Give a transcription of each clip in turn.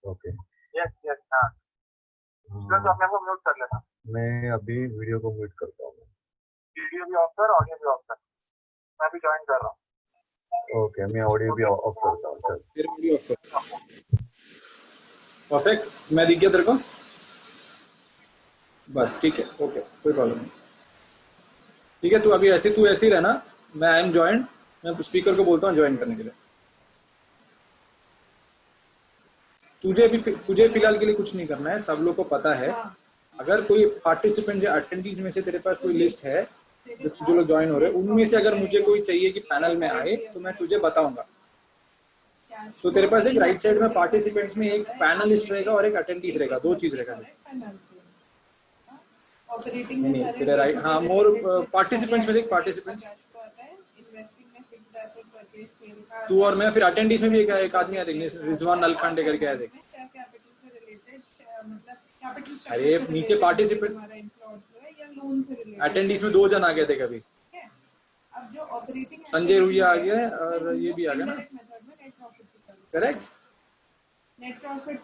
Okay. Yes yes हाँ, तो अपने को म्यूट कर लेना। मैं अभी वीडियो को म्यूट करता हूँ। वीडियो भी ऑफ कर, ऑडियो भी ऑफ कर। मैं भी ज्वाइन कर रहा हूँ। ओके, मैं ऑडियो भी ऑफ करता हूँ। चल फिर वीडियो ऑफ कर। परफेक्ट, मैं दिख गया तेरे को? बस ठीक है, ओके, कोई प्रॉब्लम नहीं। ठीक है, तू ऐसे ही रहना। मैं आई एम ज्वाइन, मैं स्पीकर को बोलता हूँ ज्वाइन करने के लिए। तुझे फिलहाल के लिए कुछ नहीं करना है, सब लोग को पता है। अगर कोई पार्टिसिपेंट या अटेंडीज में से तेरे पास कोई लिस्ट है जो लोग ज्वाइन हो रहे हैं, उनमें से अगर मुझे कोई चाहिए कि पैनल में आए तो मैं तुझे बताऊंगा। तो तेरे पास एक राइट साइड में पार्टिसिपेंट्स में एक पैनलिस्ट रहेगा और एक अटेंडीज रहेगा, दो चीज रहेगा। नहीं तेरे राइट, हाँ, मोर पार्टिसिपेंट्स में देख, पार्टिसिपेंट्स तू और मैं, फिर अटेंडीज में भी एक आदमी है, देख रिजवान नलखंडे करके है, देख। अरे नीचे पार्टिसिपेंट, अटेंडीज में 2 जन आ गए थे कभी। संजय रुइया आ गया है और ये भी आ गया ना, correct? Net profit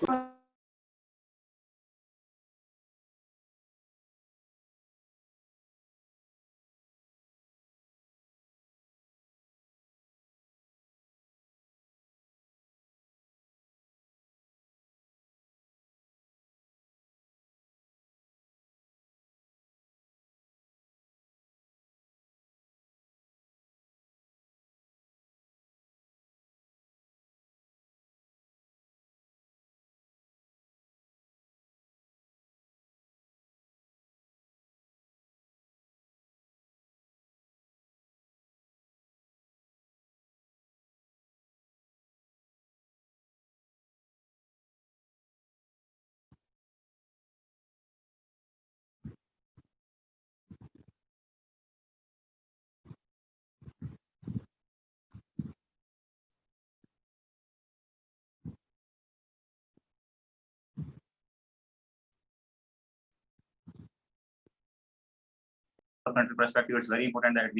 country perspective, it's very important that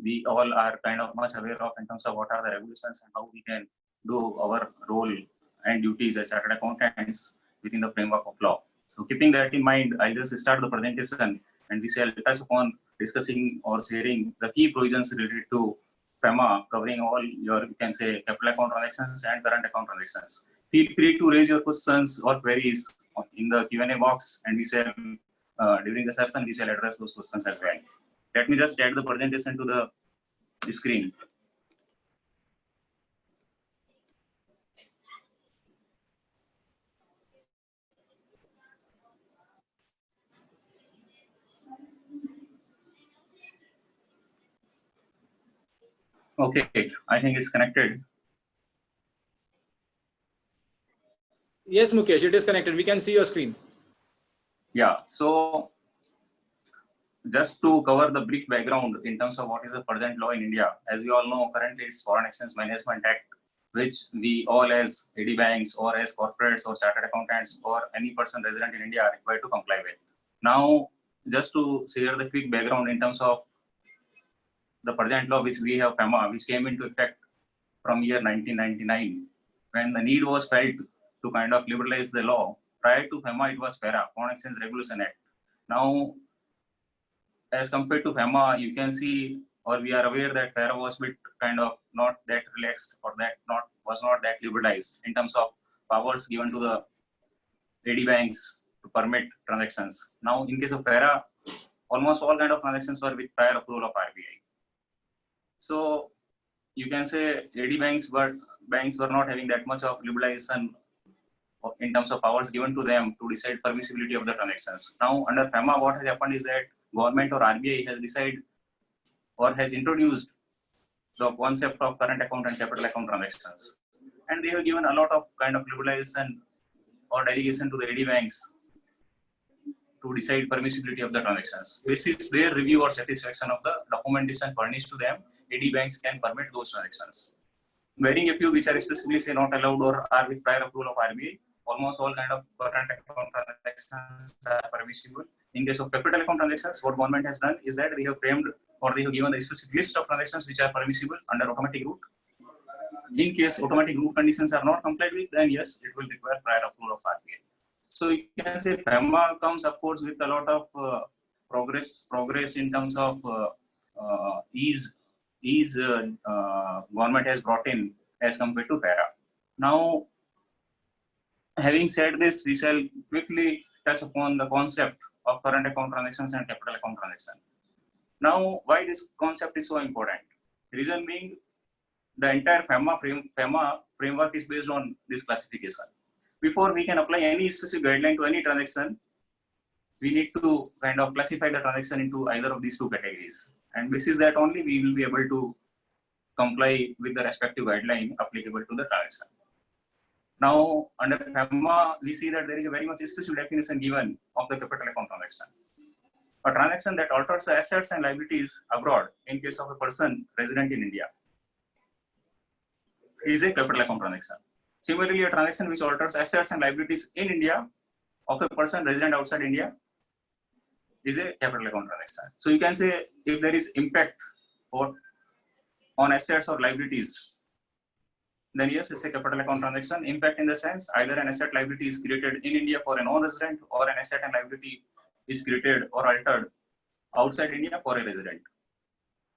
we all are kind of much aware of in terms of what are the regulations and how we can do our role and duties as chartered accountants within the framework of law. So keeping that in mind, I'll just start the presentation and we shall touch upon discussing or sharing the key provisions related to FEMA, covering all your, you can say, capital account transactions and current account transactions. Feel free to raise your questions or queries in the Q&A box, and we shall during the session, we shall address those questions as well. Let me just add the presentation to the screen. Okay, I think it's connected. Yes, Mukesh, it is connected. We can see your screen. Yeah, so just to cover the brief background in terms of what is the present law in India, as we all know, currently it's Foreign Exchange Management Act, which we all as AD banks or as corporates or chartered accountants or any person resident in India are required to comply with. Now, just to share the quick background in terms of the present law which we have, FEMA, which came into effect from year 1999, when the need was felt to kind of liberalize the law. Prior to FEMA, it was FERA, Foreign Exchange Regulation Act. Now, as compared to FEMA, you can see, or we are aware that FERA was bit kind of not that relaxed, or that was not that liberalized in terms of powers given to the AD banks to permit transactions. Now, in case of FERA, almost all kind of transactions were with prior approval of RBI. So you can say AD banks were not having that much of liberalization in terms of powers given to them to decide permissibility of the transactions. Now, under FEMA, what has happened is that government or RBI has decided or has introduced the concept of current account and capital account transactions. And they have given a lot of kind of liberalization or delegation to the AD banks to decide permissibility of the transactions. This is their review or satisfaction of the documentation furnished to them. AD banks can permit those transactions. Barring a few which are specifically say not allowed or are with prior approval of RBI, almost all kind of current account transactions are permissible. In case of capital account transactions, what government has done is that they have framed or they have given the specific list of transactions which are permissible under automatic route. in case automatic route conditions are not complied with, then yes, it will require prior approval of RBI. So you can say FEMA comes, of course, with a lot of progress in terms of ease government has brought in as compared to FARA. Now, having said this, we shall quickly touch upon the concept of current account transactions and capital account transactions. Now, why this concept is so important? Reason being, the entire FEMA framework is based on this classification. Before we can apply any specific guideline to any transaction, we need to kind of classify the transaction into either of these two categories. And this is that only we will be able to comply with the respective guideline applicable to the transaction. Now, under FEMA, we see that there is a very much specific definition given of the capital account transaction. A transaction that alters the assets and liabilities abroad in case of a person resident in India is a capital account transaction. Similarly, a transaction which alters assets and liabilities in India of a person resident outside India is a capital account transaction. So you can say if there is impact on assets or liabilities, then yes, it's a capital account transaction. Impact in the sense either an asset liability is created in India for a non-resident, or an asset and liability is created or altered outside India for a resident.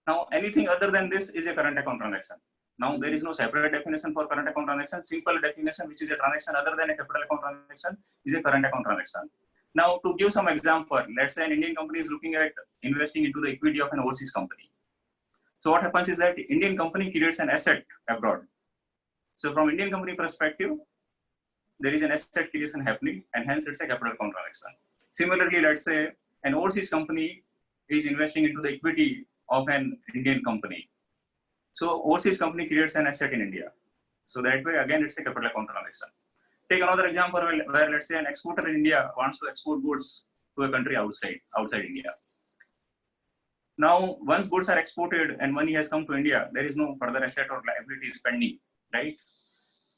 Now, anything other than this is a current account transaction. Now, there is no separate definition for current account transaction. Simple definition, which is a transaction other than a capital account transaction, is a current account transaction. Now, to give some example, let's say an Indian company is looking at investing into the equity of an overseas company. So what happens is that Indian company creates an asset abroad. So from Indian company perspective, there is an asset creation happening, and hence it's a capital account transaction. Similarly, let's say an overseas company is investing into the equity of an Indian company. So overseas company creates an asset in India. So that way, again, it's a capital account transaction. Take another example where let's say an exporter in India wants to export goods to a country outside India. Now, once goods are exported and money has come to India, there is no further asset or liability pending, right?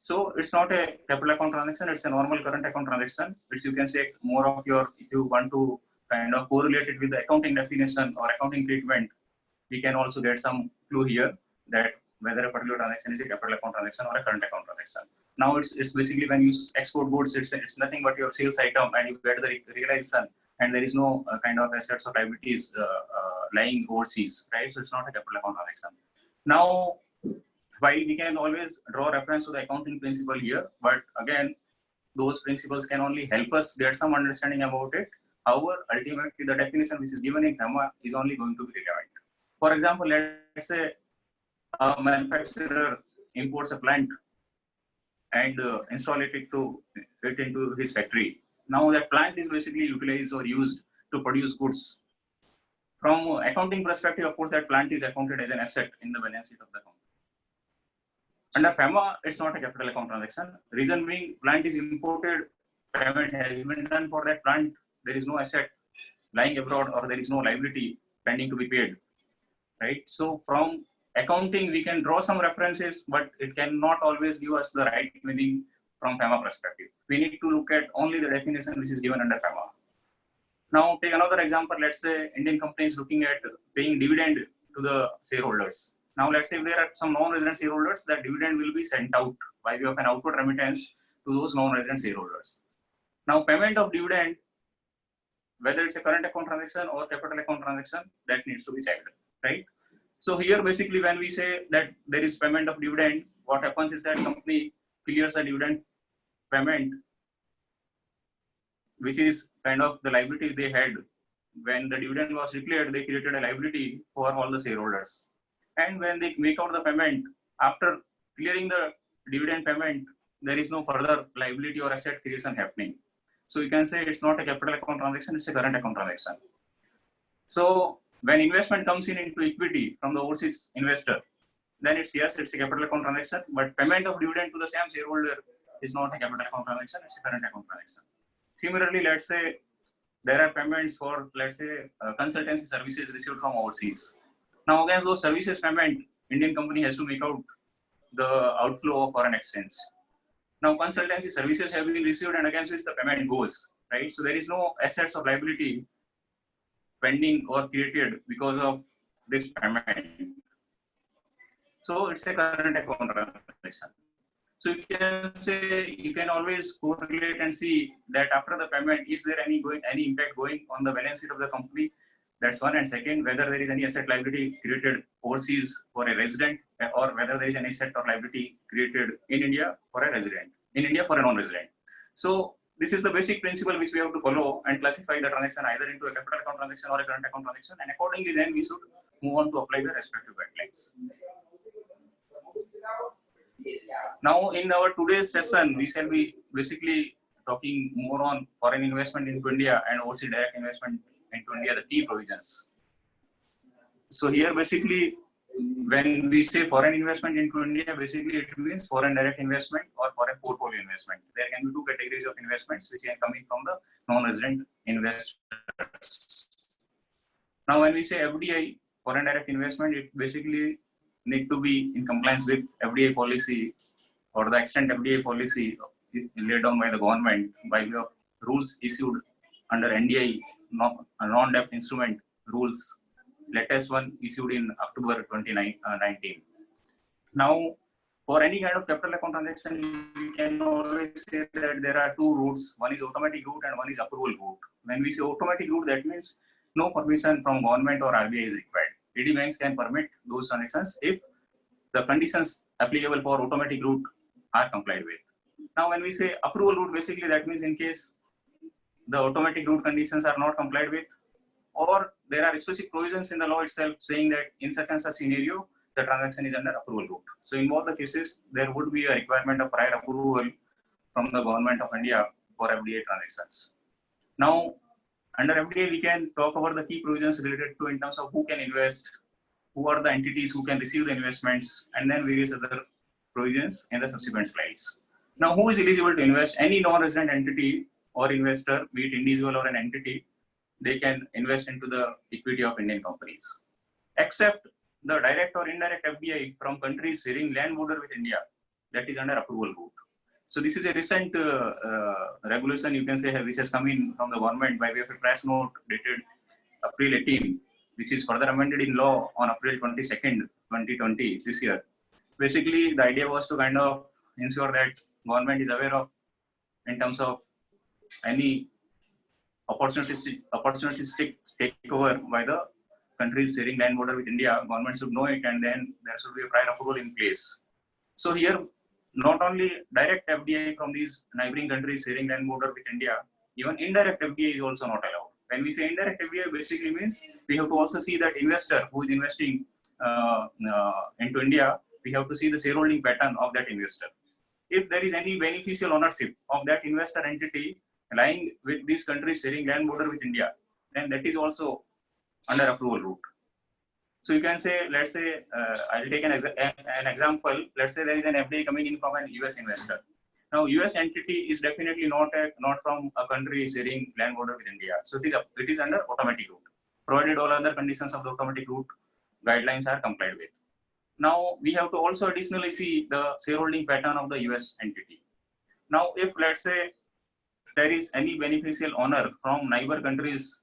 So it's not a capital account transaction, it's a normal current account transaction, which you can say more of your, if you want to kind of correlate it with the accounting definition or accounting treatment, we can also get some clue here that whether a particular transaction is a capital account transaction or a current account transaction. Now it's basically when you export goods, it's nothing but your sales item and you get the realization, and there is no kind of assets or liabilities lying overseas, right? So it's not a capital account transaction. Now, while we can always draw reference to the accounting principle here, but again, those principles can only help us get some understanding about it. However, ultimately, the definition which is given in FEMA is only going to be relevant. For example, let's say a manufacturer imports a plant and install it into his factory. Now that plant is basically utilized or used to produce goods. From accounting perspective, of course, that plant is accounted as an asset in the balance sheet of the company. Under FEMA, it's not a capital account transaction. Reason being, plant is imported, payment has been done for that plant. There is no asset lying abroad, or there is no liability pending to be paid, right? So from accounting, we can draw some references, but it cannot always give us the right meaning from FEMA perspective. We need to look at only the definition which is given under FEMA. Now, take another example. Let's say Indian company is looking at paying dividend to the shareholders. Now, let's say if there are some non-resident shareholders, that dividend will be sent out by way of an outward remittance to those non-resident shareholders. Now, payment of dividend, whether it's a current account transaction or capital account transaction, that needs to be checked, right? So here, basically, when we say that there is payment of dividend, what happens is that company clears the dividend payment, which is kind of the liability they had. When the dividend was declared, they created a liability for all the shareholders. And when they make out the payment, after clearing the dividend payment, there is no further liability or asset creation happening. So you can say it's not a capital account transaction, it's a current account transaction. So when investment comes in into equity from the overseas investor, then it's yes, it's a capital account transaction, but payment of dividend to the same shareholder is not a capital account transaction, it's a current account transaction. Similarly, let's say there are payments for, let's say, consultancy services received from overseas. Now, against those services payment, Indian company has to make out the outflow of foreign exchange. Now, consultancy services have been received and against which the payment goes, right? So there is no assets or liability pending or created because of this payment. So it's a current account transaction. So you can say, you can always correlate and see that after the payment, is there any impact going on the balance sheet of the company? That's one. And second, whether there is any asset liability created overseas for a resident, or whether there is any asset or liability created in India for a resident, in India for a non-resident. So this is the basic principle which we have to follow and classify the transaction either into a capital account transaction or a current account transaction, and accordingly then we should move on to apply the respective guidelines. Now in our today's session, we shall be basically talking more on foreign investment into India and overseas direct investment into India, the key provisions. So here basically, when we say foreign investment into India, basically it means foreign direct investment or foreign portfolio investment. There can be two categories of investments which are coming from the non-resident investors. Now when we say FDI, foreign direct investment, it basically need to be in compliance with FDI policy, or the extent FDI policy laid down by the government by way of rules issued under NDI, non-debt instrument rules, latest one issued in October 2019. Now, for any kind of capital account transaction, we can always say that there are two routes. One is automatic route and one is approval route. When we say automatic route, that means no permission from government or RBI is required. TD banks can permit those transactions if the conditions applicable for automatic route are complied with. Now, when we say approval route, basically that means in case the automatic route conditions are not complied with, or there are specific provisions in the law itself saying that in such and such scenario, the transaction is under approval route. So in both the cases, there would be a requirement of prior approval from the government of India for FDI transactions. Now, under FDI, we can talk about the key provisions related to in terms of who can invest, who are the entities who can receive the investments, and then various other provisions in the subsequent slides. Now, who is eligible to invest? Any non-resident entity or investor, be it individual or an entity, they can invest into the equity of Indian companies, except the direct or indirect FDI from countries sharing land border with India, that is under approval route. So this is a recent regulation, you can say, which has come in from the government by way of a press note dated April 18, which is further amended in law on April 22nd, 2020, this year. Basically, the idea was to kind of ensure that government is aware of in terms of any opportunistic takeover by the countries sharing land border with India. Government should know it, and then there should be a prior approval in place. So here, not only direct FDI from these neighboring countries sharing land border with India, even indirect FDI is also not allowed. When we say indirect FDI, basically means we have to also see that investor who is investing into India, we have to see the shareholding pattern of that investor. If there is any beneficial ownership of that investor entity lying with these countries sharing land border with India, then that is also under approval route. So you can say, let's say, I'll take an example. Let's say there is an FDI coming in from an US investor. Now, US entity is definitely not from a country sharing land border with India. So it is under automatic route, provided all other conditions of the automatic route guidelines are complied with. Now, we have to also additionally see the shareholding pattern of the US entity. Now, if let's say there is any beneficial owner from neighbor countries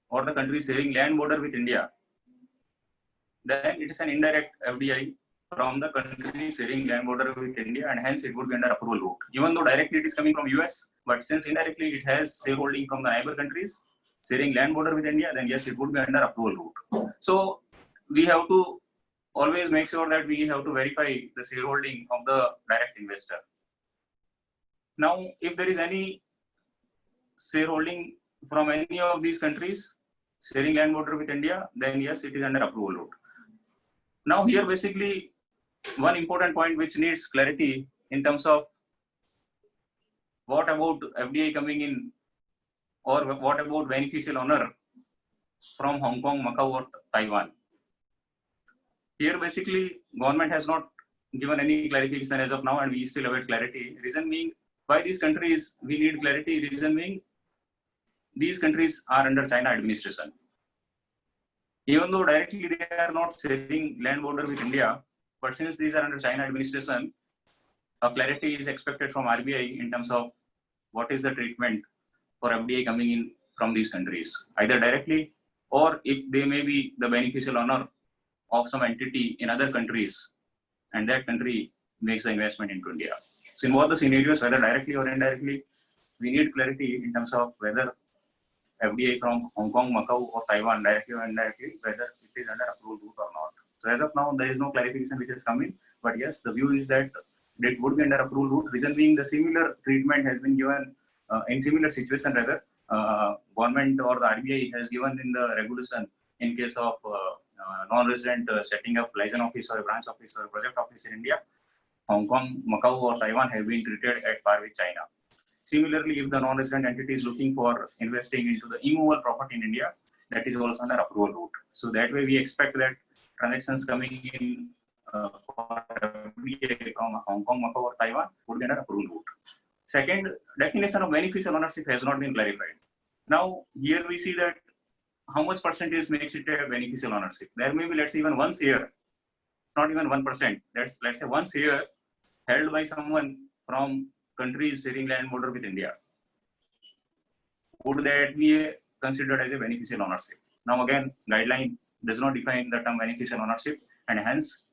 or the countries sharing land border with India, then it is an indirect FDI from the country sharing land border with India, and hence it would be under approval route. Even though directly it is coming from US, but since indirectly it has shareholding from the neighbor countries sharing land border with India, then yes, it would be under approval route. So we have to always make sure that we have to verify the shareholding of the direct investor. Now, if there is any shareholding from any of these countries sharing land border with India, then yes, it is under approval route. Now here basically one important point which needs clarity in terms of what about FDI coming in, or what about beneficial owner from Hong Kong, Macau or Taiwan. Here basically government has not given any clarification as of now, and we still await clarity. Reason being, why these countries we need clarity? Reason being, these countries are under China administration. Even though directly they are not sharing land border with India, but since these are under China administration, a clarity is expected from RBI in terms of what is the treatment for FDI coming in from these countries, either directly or if they may be the beneficial owner of some entity in other countries, and that country makes the investment into India. So in both the scenarios, whether directly or indirectly, we need clarity in terms of whether FDI from Hong Kong, Macau, or Taiwan, directly or indirectly, whether it is under approval route or not. So as of now, there is no clarification which has come in. But yes, the view is that it would be under approval route. Reason being, the similar treatment has been given in similar situation. Rather, government or the RBI has given in the regulation in case of non-resident setting up license office or a branch office or a project office in India. Hong Kong, Macau, or Taiwan have been treated at par with China. Similarly, if the non-resident entity is looking for investing into the immovable property in India, that is also under approval route. So that way, we expect that transactions coming in for FDI from Hong Kong, Macau, or Taiwan would be under approval route. Second, definition of beneficial ownership has not been clarified. Now, here we see that how much percentage makes it a beneficial ownership. There may be, let's say, even 1 share, not even 1%. That's, let's say, 1 share held by someone from countries sharing land border with India. Would that be considered as a beneficial ownership? Now, again, guideline does not define the term beneficial ownership, and hence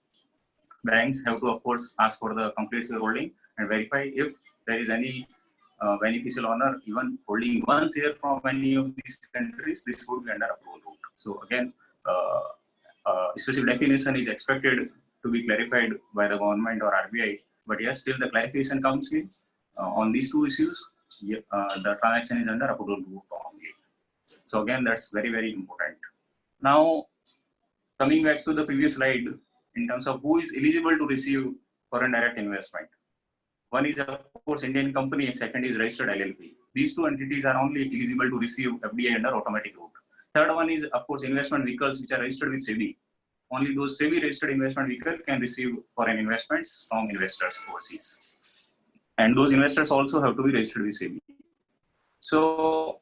banks have to, of course, ask for the complete shareholding and verify if there is any beneficial owner even holding 1 share from any of these countries. This would be under approval route. So again, specific definition is expected to be clarified by the government or RBI. But yes, still the clarification comes in on these two issues. The transaction is under approval route only. So again, that's very, very important. Now, coming back to the previous slide, in terms of who is eligible to receive foreign direct investment. One is, of course, Indian company, second is registered LLP. These two entities are only eligible to receive FDI under automatic route. Third one is, of course, investment vehicles which are registered with SEBI. Only those SEBI registered investment vehicles can receive foreign investments from investors overseas. And those investors also have to be registered with SEBI. So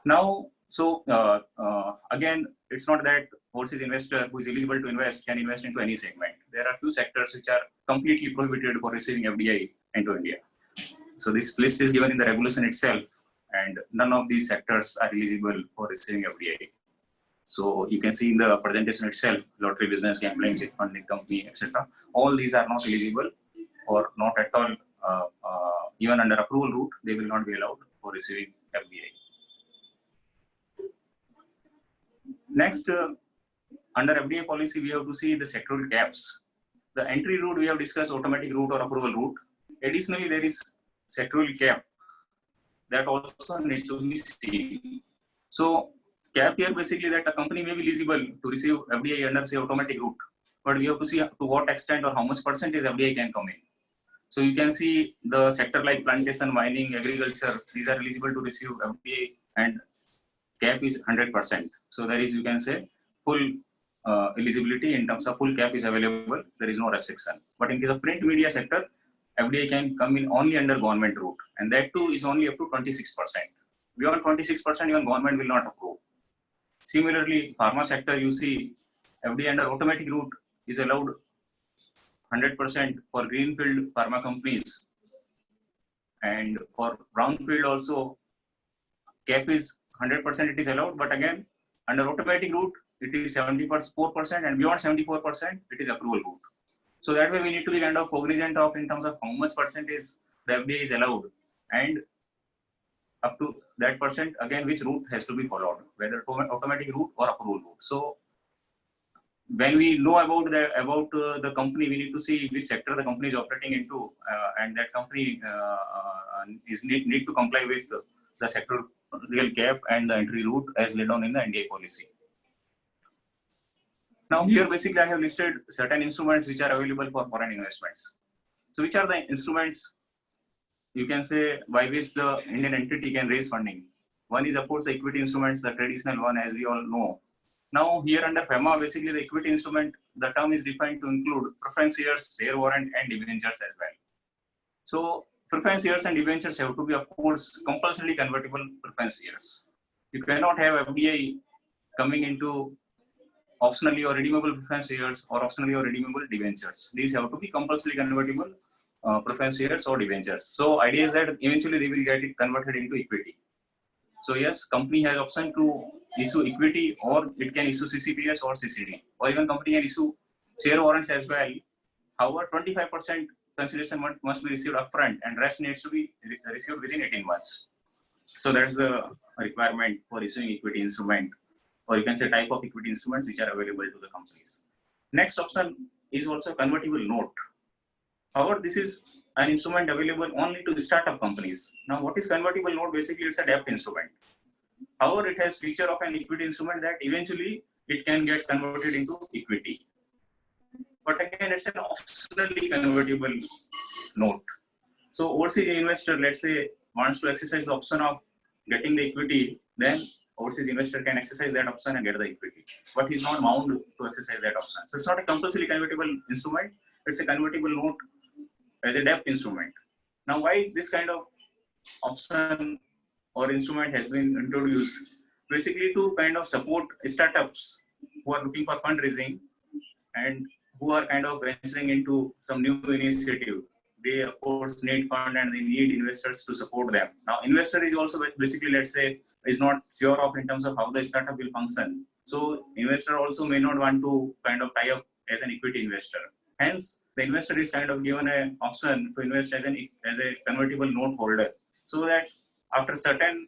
now, again, it's not that overseas investor who is eligible to invest can invest into any segment. There are few sectors which are completely prohibited for receiving FDI into India. So this list is given in the regulation itself, and none of these sectors are eligible for receiving FDI. So you can see in the presentation itself, lottery business, gambling, chit funding company, etc. All these are not eligible or not at all, even under approval route, they will not be allowed for receiving FDI. Next, under FDI policy, we have to see the sectoral caps. The entry route, we have discussed automatic route or approval route. Additionally, there is sectoral cap that also need to be seen. So cap here basically that a company may be eligible to receive FDI under say automatic route, but we have to see to what extent or how much percentage FDI can come in. So you can see the sector like plantation, mining, agriculture, these are eligible to receive FDI and cap is 100%. So there is, you can say, full eligibility in terms of full cap is available. There is no restriction. But in case of print media sector, FDI can come in only under government route, and that too is only up to 26%. Beyond 26%, even government will not approve. Similarly, pharma sector, you see FDI under automatic route is allowed 100% for greenfield pharma companies, and for brownfield also cap is 100% it is allowed, but again under automatic route it is 74%, and beyond 74% it is approval route. So that way we need to be kind of cognizant of in terms of how much percentage the FDI is allowed, and up to that percent again which route has to be followed, whether automatic route or approval route. So when we know about the company, we need to see which sector the company is operating into, and that company need to comply with the sector real cap and the entry route as laid down in the NDI policy. Now here basically I have listed certain instruments which are available for foreign investments. So which are the instruments, you can say, by which the Indian entity can raise funding? One is of course the equity instruments, the traditional one as we all know. Now here under FEMA, basically the equity instrument, the term is defined to include preference shares, share warrant and debentures as well. So preference shares and debentures have to be of course compulsorily convertible preference shares. You cannot have FDI coming into optionally or redeemable preference shares or optionally or redeemable debentures. These have to be compulsorily convertible preference shares or debentures. So idea is that eventually they will get it converted into equity. So yes, company has option to issue equity, or it can issue CCPS or CCD, or even company can issue share warrants as well. However, 25% consideration must be received upfront, and rest needs to be received within 18 months. So that's the requirement for issuing equity instrument, or you can say type of equity instruments which are available to the companies. Next option is also convertible note. However, this is an instrument available only to the startup companies. Now, what is convertible note? Basically, it's a debt instrument. However, it has feature of an equity instrument that eventually it can get converted into equity. But again, it's an optionally convertible note. So overseas investor, let's say, wants to exercise the option of getting the equity, then overseas investor can exercise that option and get the equity. But he's not bound to exercise that option. So it's not a compulsory convertible instrument. It's a convertible note as a debt instrument. Now, why this kind of option or instrument has been introduced? Basically to kind of support startups who are looking for fundraising and who are kind of venturing into some new initiative. They of course need fund and they need investors to support them. Now, investor is also basically, let's say, is not sure of in terms of how the startup will function. So investor also may not want to kind of tie up as an equity investor. Hence, the investor is kind of given an option to invest as a convertible note holder, so that after certain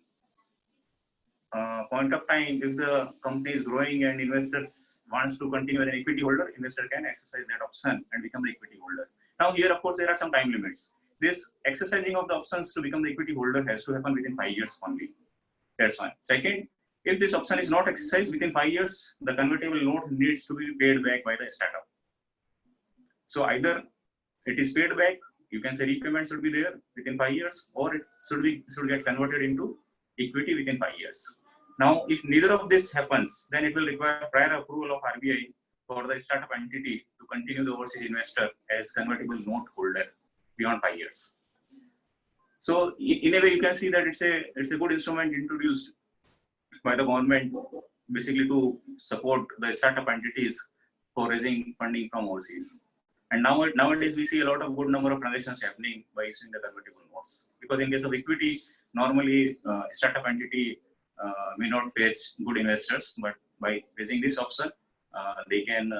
point of time, if the company is growing and investors wants to continue as an equity holder, investor can exercise that option and become the equity holder. Now here, of course, there are some time limits. This exercising of the options to become the equity holder has to happen within 5 years only. That's one. Second, if this option is not exercised within 5 years, the convertible note needs to be paid back by the startup. So either it is paid back, you can say repayment should be there within 5 years, or it should get converted into equity within 5 years. Now, if neither of this happens, then it will require prior approval of RBI for the startup entity to continue the overseas investor as convertible note holder beyond 5 years. So in a way, you can see that it's a good instrument introduced by the government, basically to support the startup entities for raising funding from overseas. And nowadays we see a lot of good number of transactions happening by issuing the convertible notes. Because in case of equity, normally startup entity may not fetch good investors, but by raising this option, they can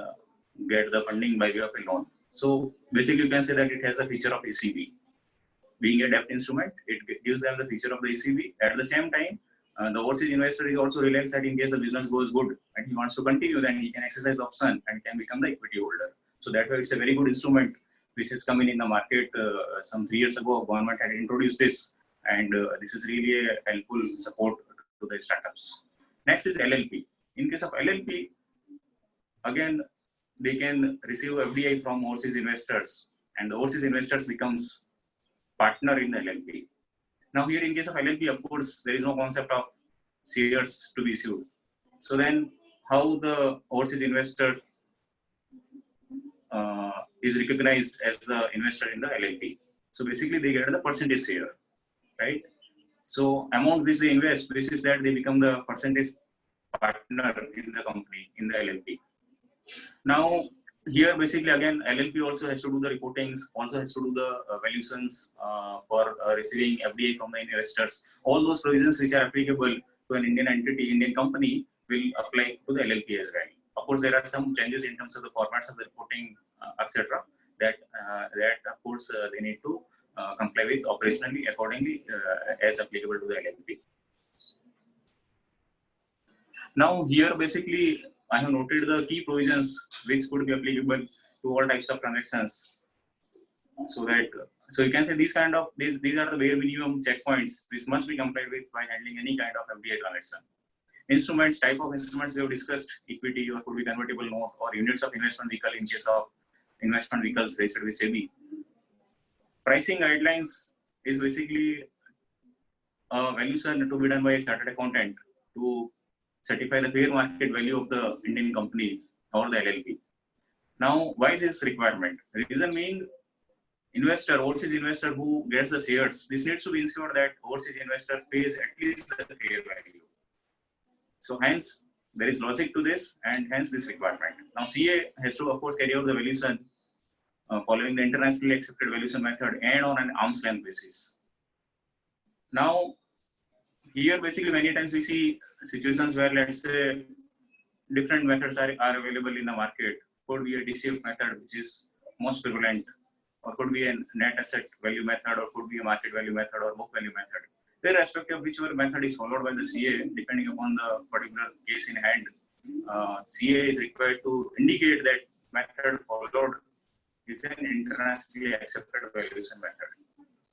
get the funding by way of a loan. So basically, you can say that it has a feature of ECB. Being a debt instrument, it gives them the feature of the ECB. At the same time, the overseas investor is also relaxed that in case the business goes good and he wants to continue, then he can exercise the option and can become the equity holder. So that way, it's a very good instrument which is coming in the market. Some 3 years ago, government had introduced this, and this is really a helpful support to the startups. Next is LLP. In case of LLP, again, they can receive FDI from overseas investors, and the overseas investors becomes partner in the LLP. Now here, in case of LLP, of course, there is no concept of shares to be issued. So then, how the overseas investor is recognized as the investor in the LLP? So basically, they get the percentage share, right? So amount which they invest, this is that they become the percentage partner in the company, in the LLP. Now here, basically, again, LLP also has to do the reportings, also has to do the valuations for receiving FDI from the investors. All those provisions which are applicable to an Indian entity, Indian company, will apply to the LLP as well. Of course, there are some changes in terms of the formats of the reporting, etc. That of course they need to comply with operationally accordingly as applicable to the LLP. Now here, basically, I have noted the key provisions which could be applicable to all types of transactions. So you can say these are the bare minimum checkpoints which must be complied with by handling any kind of FDI transaction. Instruments, type of instruments we have discussed: equity, or could be convertible note, or units of investment vehicle in case of investment vehicles registered with SEBI. Pricing guidelines is basically a valuation to be done by a chartered accountant to certify the fair market value of the Indian company or the LLP. Now, why this requirement? Reason being, overseas investor who gets the shares, this needs to be ensured that overseas investor pays at least the fair value. So hence, there is logic to this, and hence this requirement. Now, CA has to, of course, carry out the valuation following the internationally accepted valuation method and on an arm's length basis. Now, here basically many times we see situations where, let's say, different methods are available in the market. Could be a DCF method, which is most prevalent, or could be a net asset value method, or could be a market value method or book value method. Irrespective of whichever method is followed by the CA, depending upon the particular case in hand, CA is required to indicate that method followed is an internationally accepted valuation method.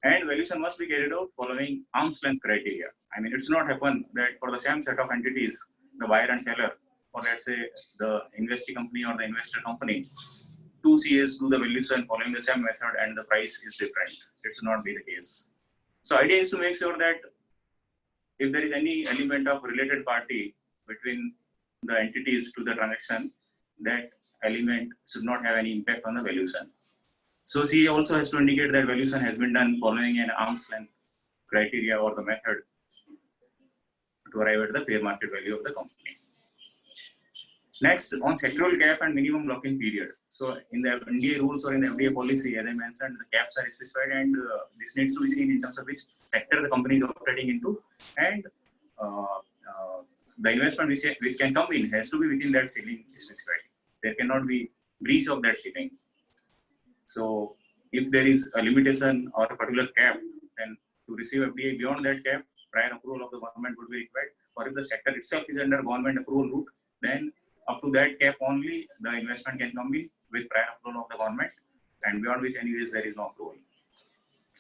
And valuation must be carried out following arm's length criteria. I mean, it's not happen that for the same set of entities, the buyer and seller, or let's say the investee company or the investor company, two CAs do the valuation following the same method and the price is different. It should not be the case. So idea is to make sure that if there is any element of related party between the entities to the transaction, that element should not have any impact on the valuation. So CA also has to indicate that valuation has been done following an arm's length criteria or the method to arrive at the fair market value of the company. Next, on sectoral cap and minimum locking period. So in the NDA rules or in the FDA policy, as I mentioned, the caps are specified, and this needs to be seen in terms of which sector the company is operating into, and the investment which can come in has to be within that ceiling specified. There cannot be breach of that ceiling. So if there is a limitation or a particular cap, then to receive FDA beyond that cap, prior approval of the government would be required. Or if the sector itself is under government approval route, then up to that cap only the investment can come in with prior approval of the government, and beyond which anyways there is no approval.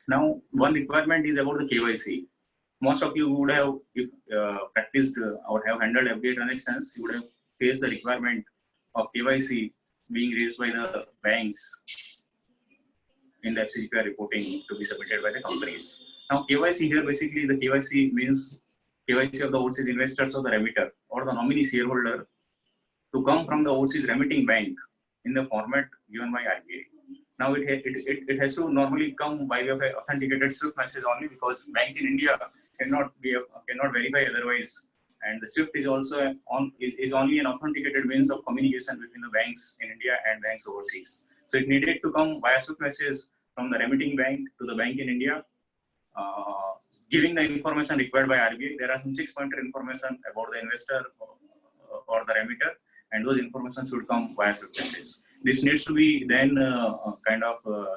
Now, one requirement is about the KYC. Most of you would have, if practiced or have handled FDA transactions, you would have faced the requirement of KYC being raised by the banks in the FCGPR reporting to be submitted by the companies. Now, KYC here, basically the KYC means KYC of the overseas investors or the remitter or the nominee shareholder to come from the overseas remitting bank in the format given by RBI. Now, it has to normally come by way of an authenticated SWIFT message only, because bank in India cannot verify otherwise, and the SWIFT is also is only an authenticated means of communication between the banks in India and banks overseas. So it needed to come via SWIFT message from the remitting bank to the bank in India, giving the information required by RBI. There are some 6-pointer information about the investor or the remitter, and those information should come via SWIFT message. This needs to be then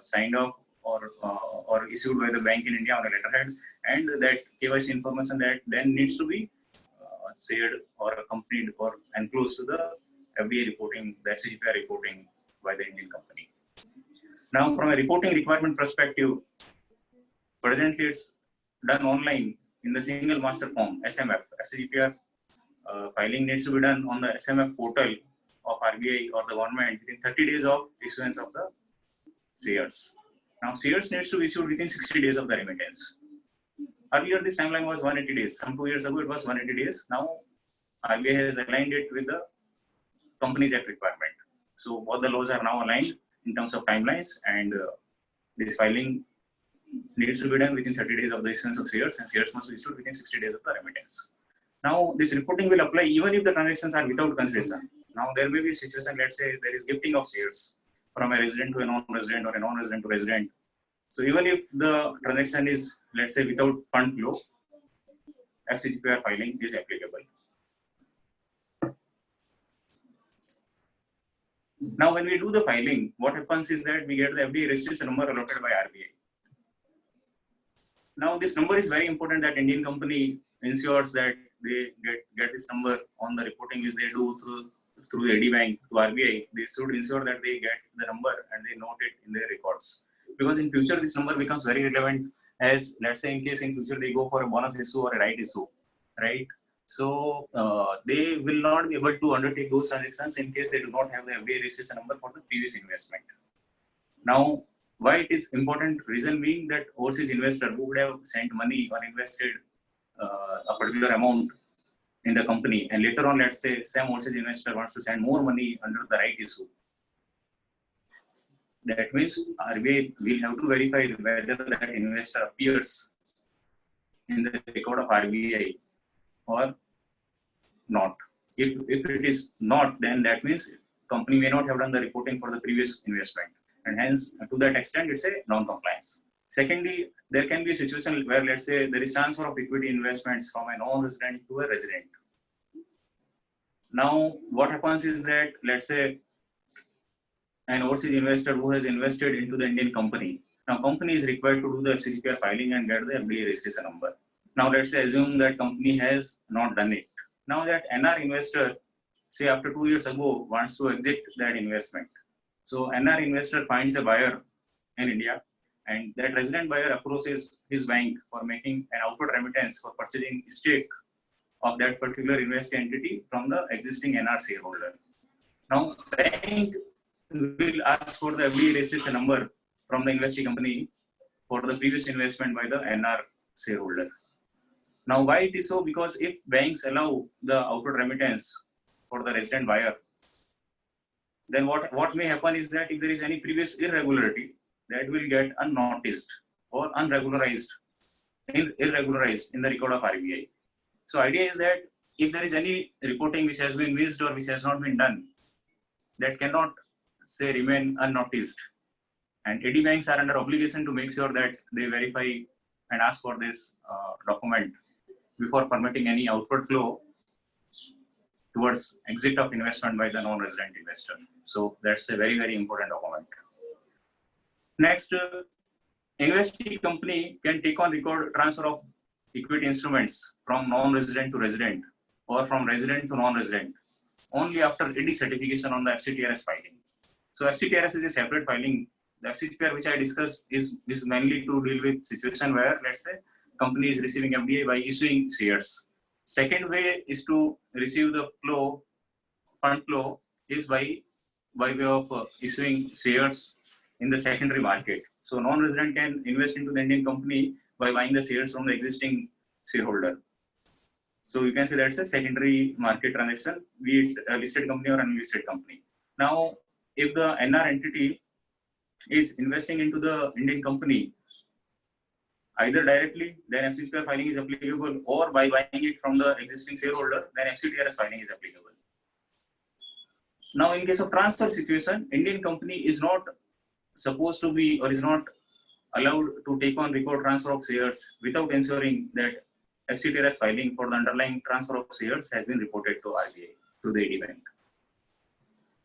signed off or issued by the bank in India on a letterhead, and that KYC information that then needs to be shared or accompanied or enclosed to the FDA reporting, the FCGPR reporting by the Indian company. Now, from a reporting requirement perspective, presently it's done online in the single master form, SMF. FCGPR filing needs to be done on the SMF portal of RBI or the government within 30 days of issuance of the shares. Now, shares needs to be issued within 60 days of the remittance. Earlier, this timeline was 180 days. Some 2 years ago, it was 180 days. Now, RBI has aligned it with the Companies Act requirement. So, both the laws are now aligned in terms of timelines, and this filing needs to be done within 30 days of the issuance of shares, and shares must be issued within 60 days of the remittance. Now, this reporting will apply even if the transactions are without consideration. Now, there may be a situation, let's say there is gifting of shares from a resident to a non-resident or a non-resident to resident. So, even if the transaction is, let's say, without fund flow, FCGPR filing is applicable. Now, when we do the filing, what happens is that we get the FDA registration number allotted by RBI. Now, this number is very important, that Indian company ensures that they get this number on the reporting which they do through the AD Bank to RBI. They should ensure that they get the number and they note it in their records. Because in future, this number becomes very relevant, as let's say in case in future they go for a bonus issue or a right issue, right? So they will not be able to undertake those transactions in case they do not have the FDA registration number for the previous investment. Now, why it is important? Reason being that overseas investor who would have sent money or invested a particular amount in the company, and later on, let's say some overseas investor wants to send more money under the right issue. That means RBI will have to verify whether that investor appears in the record of RBI or not. If it is not, then that means company may not have done the reporting for the previous investment, and hence to that extent it's a non-compliance. Secondly, there can be a situation where, let's say, there is transfer of equity investments from a non-resident to a resident. Now, what happens is that, let's say, an overseas investor who has invested into the Indian company. Now, company is required to do the FCCPR filing and get the FDI registration number. Now, let's say assume that company has not done it. Now, that NR investor, say after 2 years ago, wants to exit that investment. So, NR investor finds the buyer in India, and that resident buyer approaches his bank for making an outward remittance for purchasing stake of that particular investee entity from the existing NR shareholder. Now, bank will ask for the FDI registration number from the investee company for the previous investment by the NR shareholder. Now, why it is so? Because if banks allow the outward remittance for the resident buyer, then what may happen is that if there is any previous irregularity, that will get unnoticed or irregularized in the record of RBI. So idea is that if there is any reporting which has been missed or which has not been done, that cannot say remain unnoticed. And AD banks are under obligation to make sure that they verify and ask for this document before permitting any outward flow towards exit of investment by the non-resident investor. So that's a very, very important document. Next, investee company can take on record transfer of equity instruments from non-resident to resident or from resident to non-resident only after AD certification on the FCTRS filing. So FCTRS is a separate filing. The FCTR which I discussed is mainly to deal with situation where, let's say, company is receiving FDI by issuing shares. Second way is to receive the flow, fund flow is by way of issuing shares in the secondary market. So non-resident can invest into the Indian company by buying the shares from the existing shareholder. So you can say that's a secondary market transaction, be it a listed company or unlisted company. Now, if the NR entity is investing into the Indian company, either directly, then FCCPR filing is applicable, or by buying it from the existing shareholder, then FCTRS filing is applicable. Now, in case of transfer situation, Indian company is not supposed to be or is not allowed to take on record transfer of shares without ensuring that FCTRS filing for the underlying transfer of shares has been reported to RBI, to the AD bank.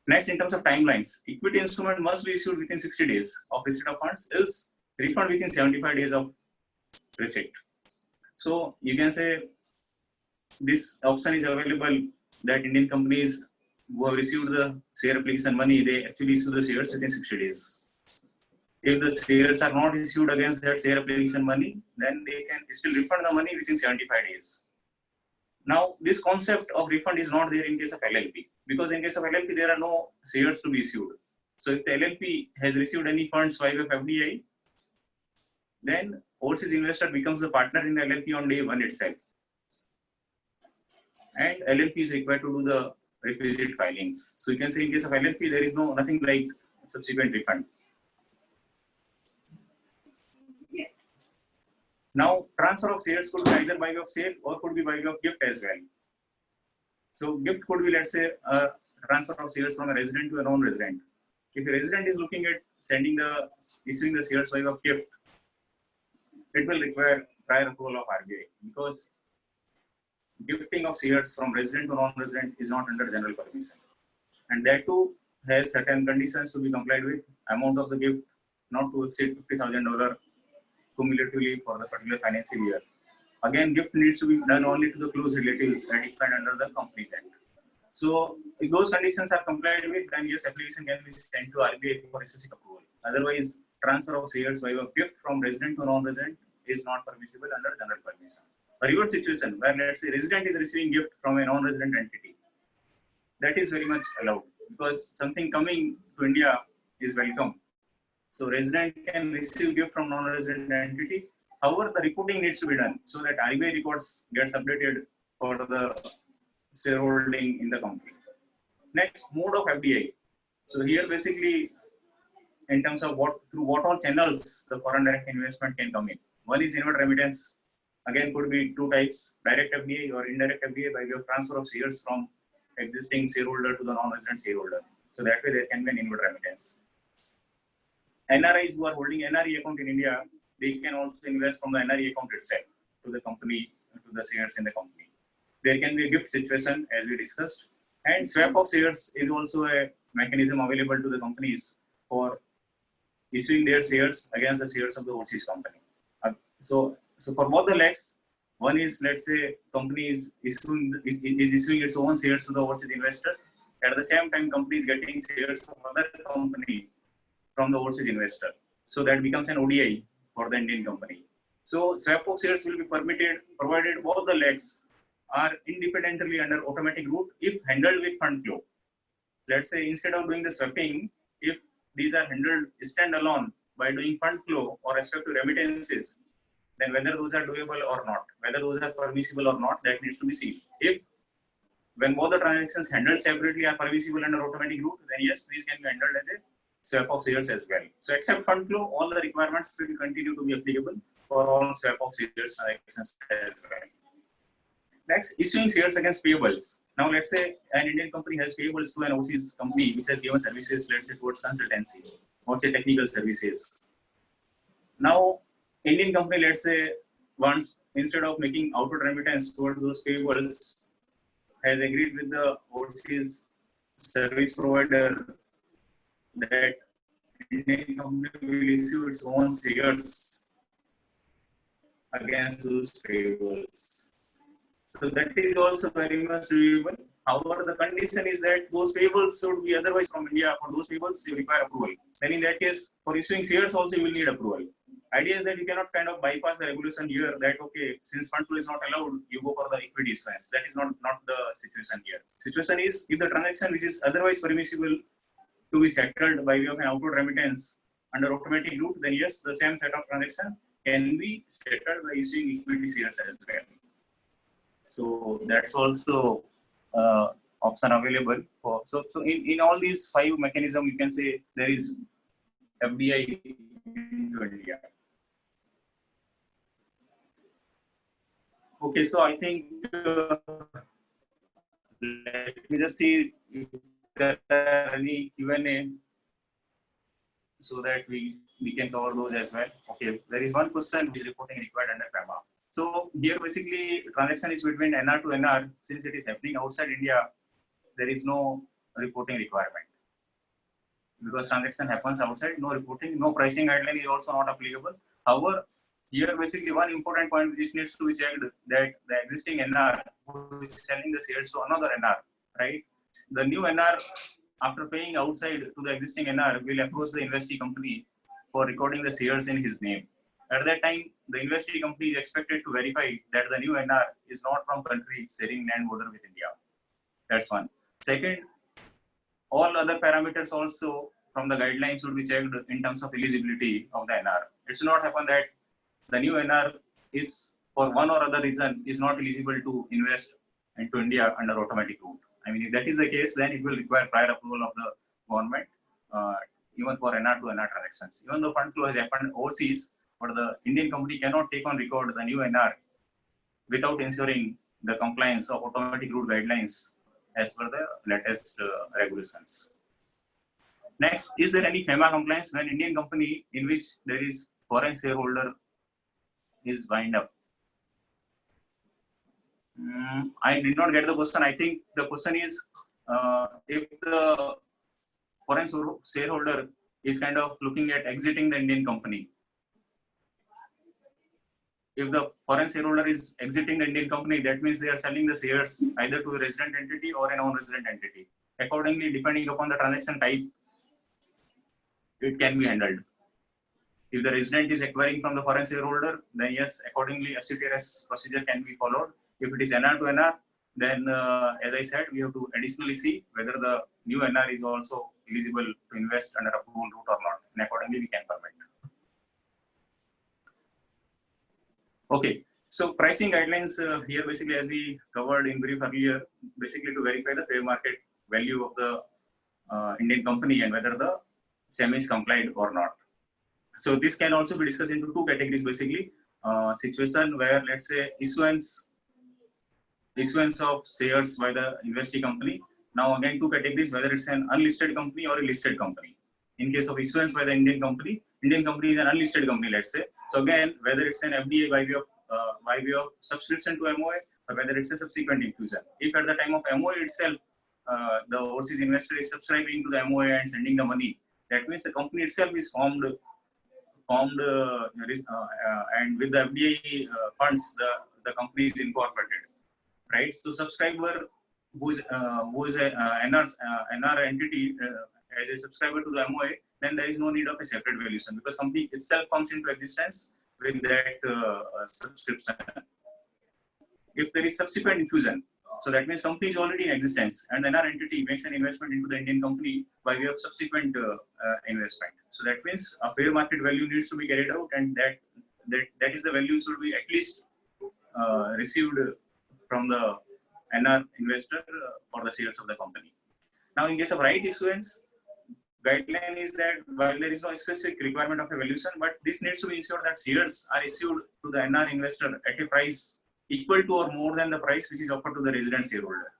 Next, in terms of timelines, equity instrument must be issued within 60 days of receipt of funds, else refund within 75 days of receipt. So you can say this option is available that Indian companies who have received the share application money, they actually issue the shares within 60 days. If the shares are not issued against that share application money, then they can still refund the money within 75 days. Now, this concept of refund is not there in case of LLP, because in case of LLP, there are no shares to be issued. So if the LLP has received any funds by way of FDI, then overseas investor becomes the partner in the LLP on day one itself. And LLP is required to do the requisite filings. So you can say in case of LLP, there is nothing like subsequent refund. Now, transfer of shares could be either by way of sale or could be by way of gift as well. So gift could be, let's say, a transfer of shares from a resident to a non-resident. If a resident is looking at issuing the shares by way of gift, it will require prior approval of RBI, because gifting of shares from resident to non-resident is not under general permission. And that too has certain conditions to be complied with. Amount of the gift not to exceed $50,000 cumulatively for the particular financial year. Again, gift needs to be done only to the close relatives and defined under the Companies Act. So if those conditions are complied with, then yes, application can be sent to RBI for specific approval. Otherwise, transfer of shares by way of gift from resident to non-resident is not permissible under general permission. A reverse situation where, let's say, resident is receiving gift from a non-resident entity, that is very much allowed, because something coming to India is welcome. So resident can receive gift from non-resident entity. However, the reporting needs to be done so that RBI records gets updated for the shareholding in the company. Next, mode of FDI. So here basically, in terms of through what all channels the foreign direct investment can come in. One is inward remittance. Again, could be two types: direct FDI or indirect FDI by way of transfer of shares from existing shareholder to the non-resident shareholder. So that way there can be an inward remittance. NRIs who are holding NRE account in India they can also invest from the NRE account itself to the company, to the shares in the company. There can be a gift situation as we discussed, and swap of shares is also a mechanism available to the companies for issuing their shares against the shares of the overseas company. So for both the legs, one is, let's say, company is issuing its own shares to the overseas investor. At the same time, company is getting shares of other company from the overseas investor. So that becomes an ODI for the Indian company. So swap of shares will be permitted provided both the legs are independently under automatic route if handled with fund flow. Let's say instead of doing the swapping, if these are handled standalone by doing fund flow or respect to remittances, then whether those are doable or not, whether those are permissible or not, that needs to be seen. If when both the transactions handled separately are permissible under automatic route, then yes, these can be handled as a swap of shares as well. So except fund flow, all the requirements will continue to be applicable for all swap of shares transactions as well. Next, issuing shares against payables. Now let's say an Indian company has payables to an overseas company which has given services, let's say towards consultancy or say technical services. Now, Indian company, let's say, wants, instead of making outward remittance towards those payables, has agreed with the overseas service provider that Indian company will issue its own shares against those payables. So that is also very much doable. However, the condition is that those payables should be otherwise from India. For those payables, you require approval. Then in that case, for issuing shares also you will need approval. Idea is that you cannot kind of bypass the regulation here that, okay, since fund flow is not allowed, you go for the equity issuance. That is not the situation here. Situation is if the transaction which is otherwise permissible to be settled by way of an outward remittance under automatic route, then yes, the same set of transaction can be settled by issuing equity shares as well. So that's also option available for. So in all these 5 mechanisms, you can say there is FDI into India. Okay, so I think let me just see if there are any Q&A so that we can cover those as well. Okay, there is one question which is reporting required under FEMA. So here basically transaction is between NR to NR. Since it is happening outside India, there is no reporting requirement. Because transaction happens outside, no reporting, no pricing guideline is also not applicable. However, here basically one important point which needs to be checked, that the existing NR who is selling the shares to another NR, right? The new NR, after paying outside to the existing NR, will approach the investee company for recording the shares in his name. At that time, the investee company is expected to verify that the new NR is not from country sharing land border with India. That's one. Second, all other parameters also from the guidelines should be checked in terms of eligibility of the NR. It should not happen that the new NR is, for one or other reason, is not eligible to invest into India under automatic route. I mean, if that is the case, then it will require prior approval of the government, even for NR to NR transactions. Even though fund flow has happened overseas, but the Indian company cannot take on record the new NR without ensuring the compliance of automatic route guidelines as per the latest regulations. Next, is there any FEMA compliance when Indian company in which there is foreign shareholder is wind up? I did not get the question. I think the question is if the foreign shareholder is kind of looking at exiting the Indian company. If the foreign shareholder is exiting the Indian company, that means they are selling the shares either to a resident entity or a non-resident entity. Accordingly, depending upon the transaction type, it can be handled. If the resident is acquiring from the foreign shareholder, then yes, accordingly, FCTRS procedure can be followed. If it is NR to NR, then as I said, we have to additionally see whether the new NR is also eligible to invest under approval route or not, and accordingly we can permit. Okay, so pricing guidelines here basically, as we covered in brief earlier, basically to verify the fair market value of the Indian company and whether the same is complied or not. So this can also be discussed into 2 categories basically. Situation where, let's say, issuance of shares by the investee company. Now again 2 categories, whether it's an unlisted company or a listed company. In case of issuance by the Indian company, Indian company is an unlisted company, let's say. So again, whether it's an FDI by way of subscription to MOA or whether it's a subsequent infusion. If at the time of MOA itself, the overseas investor is subscribing to the MOA and sending the money, that means the company itself is formed and with the FDI funds, the company is incorporated, right? So subscriber who is a NR entity as a subscriber to the MOA, then there is no need of a separate valuation because company itself comes into existence with that subscription. If there is subsequent infusion, so that means company is already in existence and the NR entity makes an investment into the Indian company by way of subsequent investment. So that means a fair market value needs to be carried out, and that is the value should be at least received from the NR investor for the shares of the company. Now, in case of right issuance, guideline is that while there is no specific requirement of a valuation, but this needs to be ensured that shares are issued to the NR investor at a price equal to or more than the price which is offered to the resident shareholder.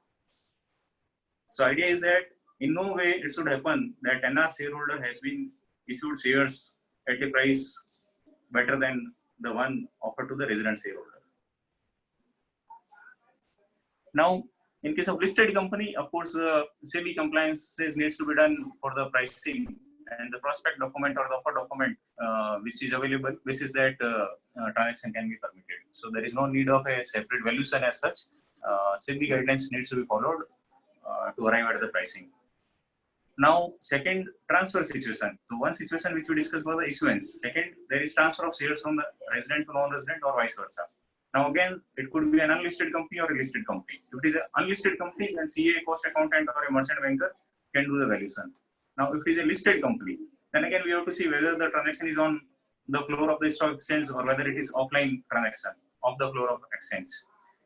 So idea is that in no way it should happen that NR shareholder has been issued shares at a price better than the one offered to the resident shareholder. Now, in case of listed company, of course, the SEBI compliances needs to be done for the pricing and the prospect document or the offer document which is available. This is that transaction can be permitted. So there is no need of a separate valuation as such. SEBI guidelines needs to be followed to arrive at the pricing. Now, second, transfer situation. So one situation which we discussed was the issuance. Second, there is transfer of shares from the resident to non-resident or vice versa. Now again, it could be an unlisted company or a listed company. If it is an unlisted company, then CA, cost accountant or a merchant banker can do the valuation. Now, if it is a listed company, then again we have to see whether the transaction is on the floor of the stock exchange or whether it is offline transaction of the floor of exchange.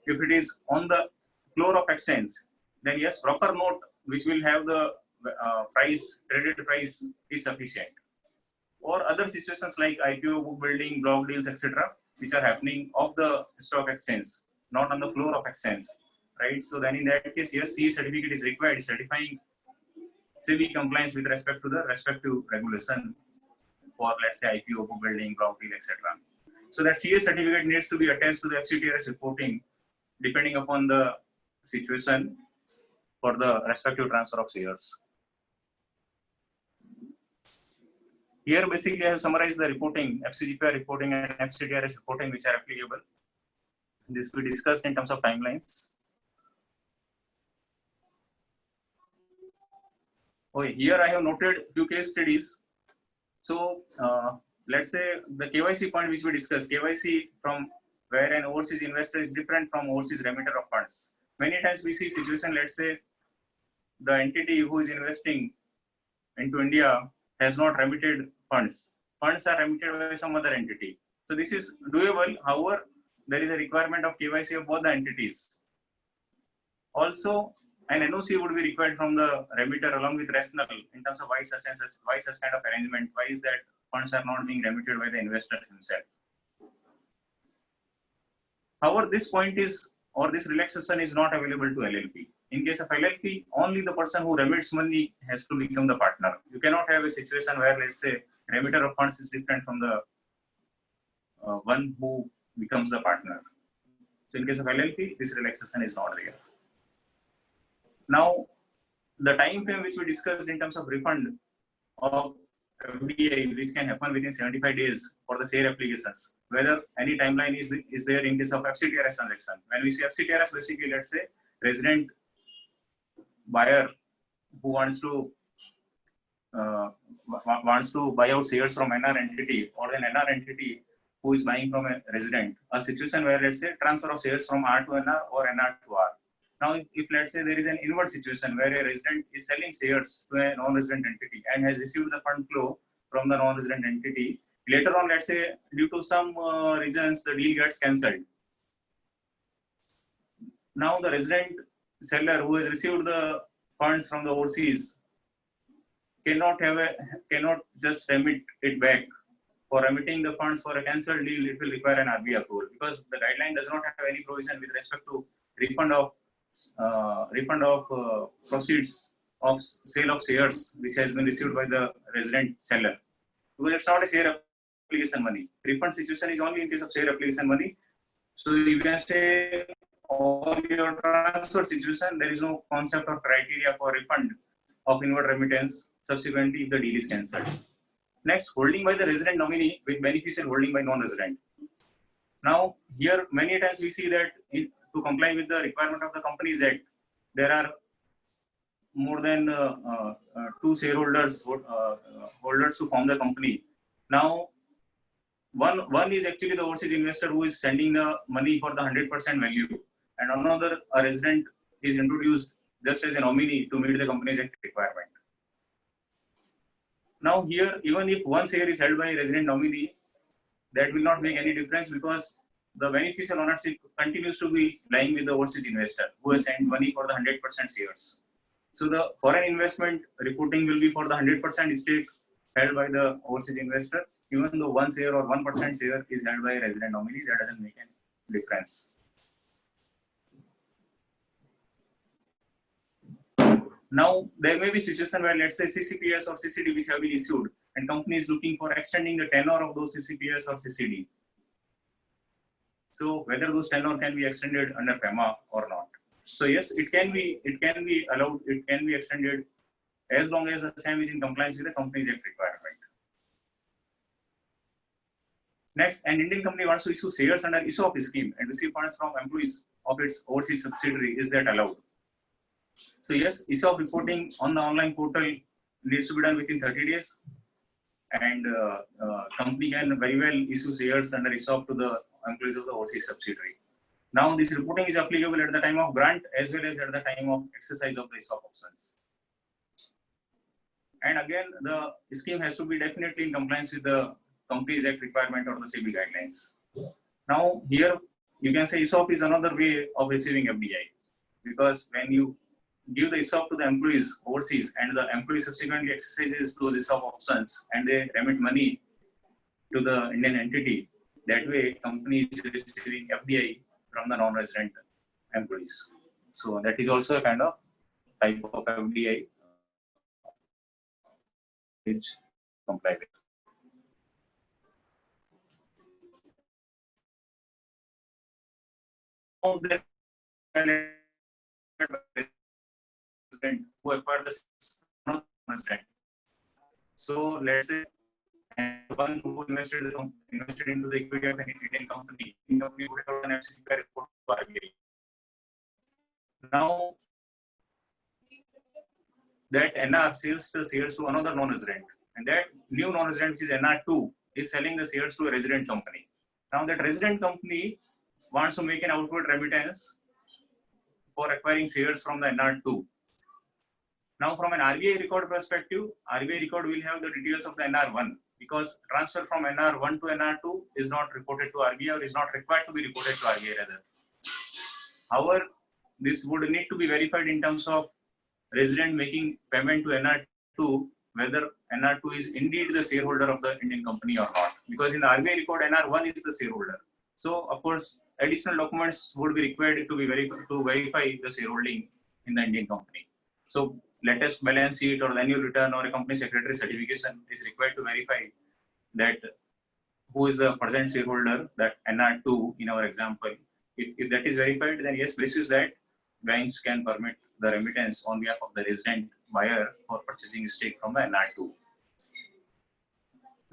If it is on the floor of exchange, then yes, proper note which will have the price, traded price is sufficient. Or other situations like IPO, book building, block deals, etc., which are happening off the stock exchange, not on the floor of exchange, right? So then in that case, yes, CA certificate is required, certifying SEBI compliance with respect to the respective regulation for, let's say, IPO, book building, block deal, etc. So that CA certificate needs to be attached to the FCTRS reporting, depending upon the situation for the respective transfer of shares. Here, basically, I have summarized the reporting, FCGPR reporting and FCTRS reporting, which are applicable. This we discussed in terms of timelines. Okay, here I have noted few case studies. So, let's say the KYC point which we discussed, KYC from where an overseas investor is different from overseas remitter of funds. Many times we see situation, let's say the entity who is investing into India has not remitted funds. Funds are remitted by some other entity. So this is doable. However, there is a requirement of KYC of both the entities. Also, an NOC would be required from the remitter along with rationale in terms of why such kind of arrangement. Why is that funds are not being remitted by the investor himself? However, this point is, or this relaxation is not available to LLP. In case of LLP, only the person who remits money has to become the partner. You cannot have a situation where, let's say, remitter of funds is different from the one who becomes the partner. So in case of LLP, this relaxation is not there. Now, the time frame which we discussed in terms of refund of FDI, which can happen within 75 days for the share applications, whether any timeline is there in case of FCTRS transaction. When we say FCTRS, basically, let's say, resident buyer who wants to buy out shares from NR entity, or an NR entity who is buying from a resident, a situation where, let's say, transfer of shares from R to NR or NR to R. Now, if let's say there is an inverse situation where a resident is selling shares to a non-resident entity and has received the fund flow from the non-resident entity, later on, let's say, due to some reasons, the deal gets cancelled. Now, the resident seller who has received the funds from the overseas cannot just remit it back. For remitting the funds for a cancelled deal, it will require an RBI approval, because the guideline does not have any provision with respect to refund of proceeds of sale of shares which has been received by the resident seller because it's not a share application money. Refund situation is only in case of share application money. So you can say all your transfer situation, there is no concept or criteria for refund of inward remittance subsequently if the deal is cancelled. Next, holding by the resident nominee with beneficial holding by non-resident. Now, here many times we see that to comply with the requirement of the Companies Act, there are more than two shareholders holders to form the company. Now, one is actually the overseas investor who is sending the money for the 100% value, and another, a resident, is introduced just as a nominee to meet the Companies Act requirement. Now here, even if one share is held by a resident nominee, that will not make any difference because the beneficial ownership continues to be lying with the overseas investor who has sent money for the 100% shares. So the foreign investment reporting will be for the 100% stake held by the overseas investor, even though one share or 1% share is held by a resident nominee, that doesn't make any difference. Now, there may be situation where, let's say, CCPS or CCDBs have been issued and company is looking for extending the tenure of those CCPS or CCD. So whether those tenure can be extended under PEMA or not. So yes, it can be allowed, it can be extended as long as the same is in compliance with the Companies Act requirement. Next, an Indian company wants to issue shares under ESOP scheme and receive funds from employees of its overseas subsidiary. Is that allowed? So yes, ESOP reporting on the online portal needs to be done within 30 days, and company can very well issue shares under ESOP to the employees of the overseas subsidiary. Now, this reporting is applicable at the time of grant as well as at the time of exercise of the ESOP options. And again, the scheme has to be definitely in compliance with the Companies Act requirement or the SEBI guidelines. Now, here you can say ESOP is another way of receiving FDI, because when you give the ESOP to the employees overseas and the employee subsequently exercises those ESOP options and they remit money to the Indian entity, that way company is receiving FDI from the non-resident employees. So that is also a kind of type of FDI which comply with. Who acquired the non-resident. So let's say one who invested into the equity of an Indian company, would have an FCCI report to RBI. Now that NR sells the shares to another non-resident, and that new non-resident, which is NR2, is selling the shares to a resident company. Now that resident company wants to make an outward remittance for acquiring shares from the NR2. Now, from an RBI record perspective, RBI record will have the details of the NR1, because transfer from NR1 to NR2 is not reported to RBI or is not required to be reported to RBI rather. However, this would need to be verified in terms of resident making payment to NR2, whether NR2 is indeed the shareholder of the Indian company or not, because in the RBI record, NR1 is the shareholder. So, of course, additional documents would be required to verify the shareholding in the Indian company. So, latest balance sheet or the annual return or a company secretary certification is required to verify that who is the present shareholder, that NR2 in our example. If that is verified, then yes, basis that banks can permit the remittance on behalf of the resident buyer for purchasing stake from the NR2.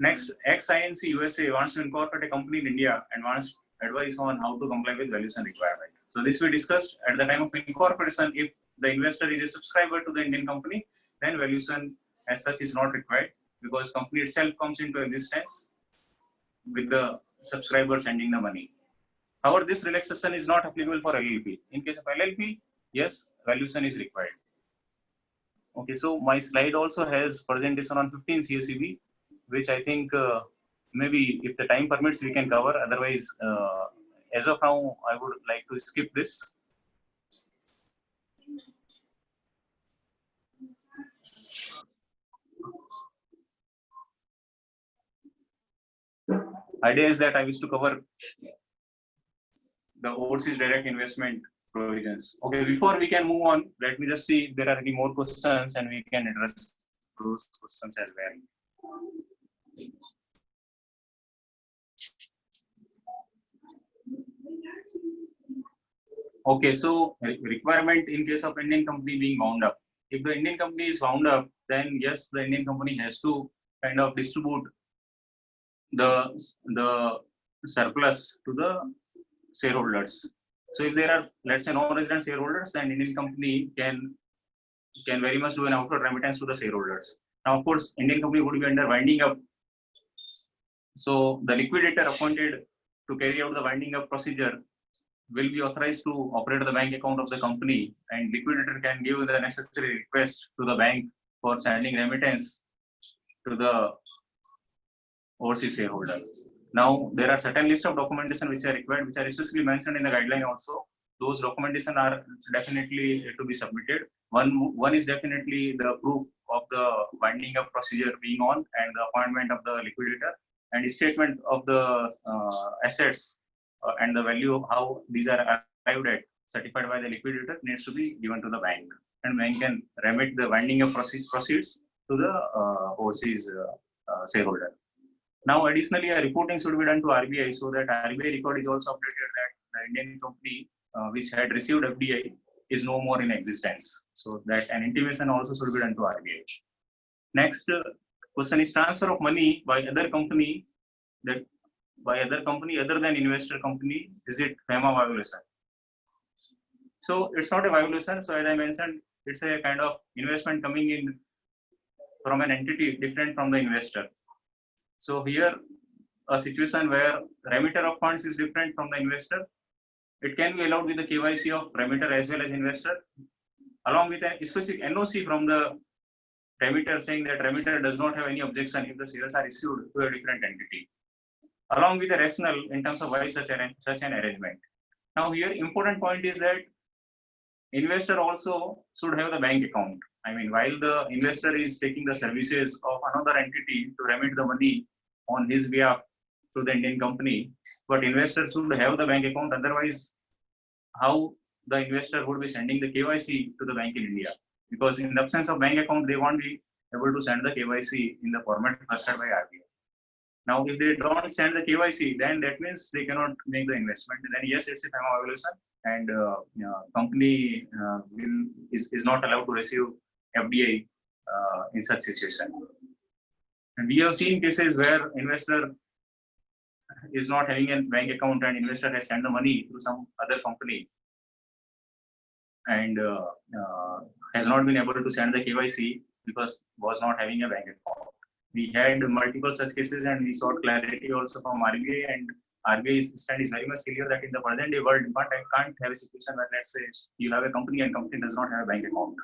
Next, ex-INC USA wants to incorporate a company in India and wants advice on how to comply with valuation requirement. So this we discussed at the time of incorporation. If the investor is a subscriber to the Indian company, then valuation as such is not required, because company itself comes into existence with the subscriber sending the money. However, this relaxation is not applicable for LLP. In case of LLP, yes, valuation is required. Okay, so my slide also has presentation on 15 CSEB, which I think maybe if the time permits we can cover. Otherwise, as of now, I would like to skip this. Idea is that I wish to cover the overseas direct investment provisions. Okay, before we can move on, let me just see if there are any more questions and we can address those questions as well. Okay, so requirement in case of Indian company being wound up. If the Indian company is wound up, then yes, the Indian company has to kind of distribute the surplus to the shareholders. So if there are, let's say, non-resident shareholders, then Indian company can very much do an outward remittance to the shareholders. Now, of course, Indian company would be under winding up. So the liquidator appointed to carry out the winding up procedure will be authorized to operate the bank account of the company, and liquidator can give the necessary request to the bank for sending remittance to the overseas shareholders. Now, there are certain list of documentation which are required, which are especially mentioned in the guideline also. Those documentation are definitely to be submitted. One is definitely the proof of the winding up procedure being on and the appointment of the liquidator, and a statement of the assets and the value of how these are arrived at, certified by the liquidator, needs to be given to the bank, and bank can remit the winding up proceeds to the overseas shareholder. Now, additionally, a reporting should be done to RBI, so that RBI record is also updated that the Indian company which had received FDI is no more in existence. So that an intimation also should be done to RBI. Next question is transfer of money by other company other than investor company. Is it FEMA violation? So it's not a violation. So as I mentioned, it's a kind of investment coming in from an entity different from the investor. So here, a situation where remitter of funds is different from the investor, it can be allowed with the KYC of remitter as well as investor, along with a specific NOC from the remitter saying that remitter does not have any objection if the shares are issued to a different entity, along with the rationale in terms of why such an arrangement. Now here, important point is that investor also should have the bank account. I mean, while the investor is taking the services of another entity to remit the money on his behalf to the Indian company, but investor should have the bank account. Otherwise, how the investor would be sending the KYC to the bank in India? Because in the absence of bank account, they won't be able to send the KYC in the format requested by RBI. Now, if they don't send the KYC, then that means they cannot make the investment. Then yes, it's a FEMA violation, and company is not allowed to receive FDI in such situation. And we have seen cases where investor is not having a bank account and investor has sent the money to some other company and has not been able to send the KYC because was not having a bank account. We had multiple such cases and we sought clarity also from RBI, and RBI's stand is very much clear that in the present day world, but I can't have a situation where, let's say, you have a company and company does not have a bank account.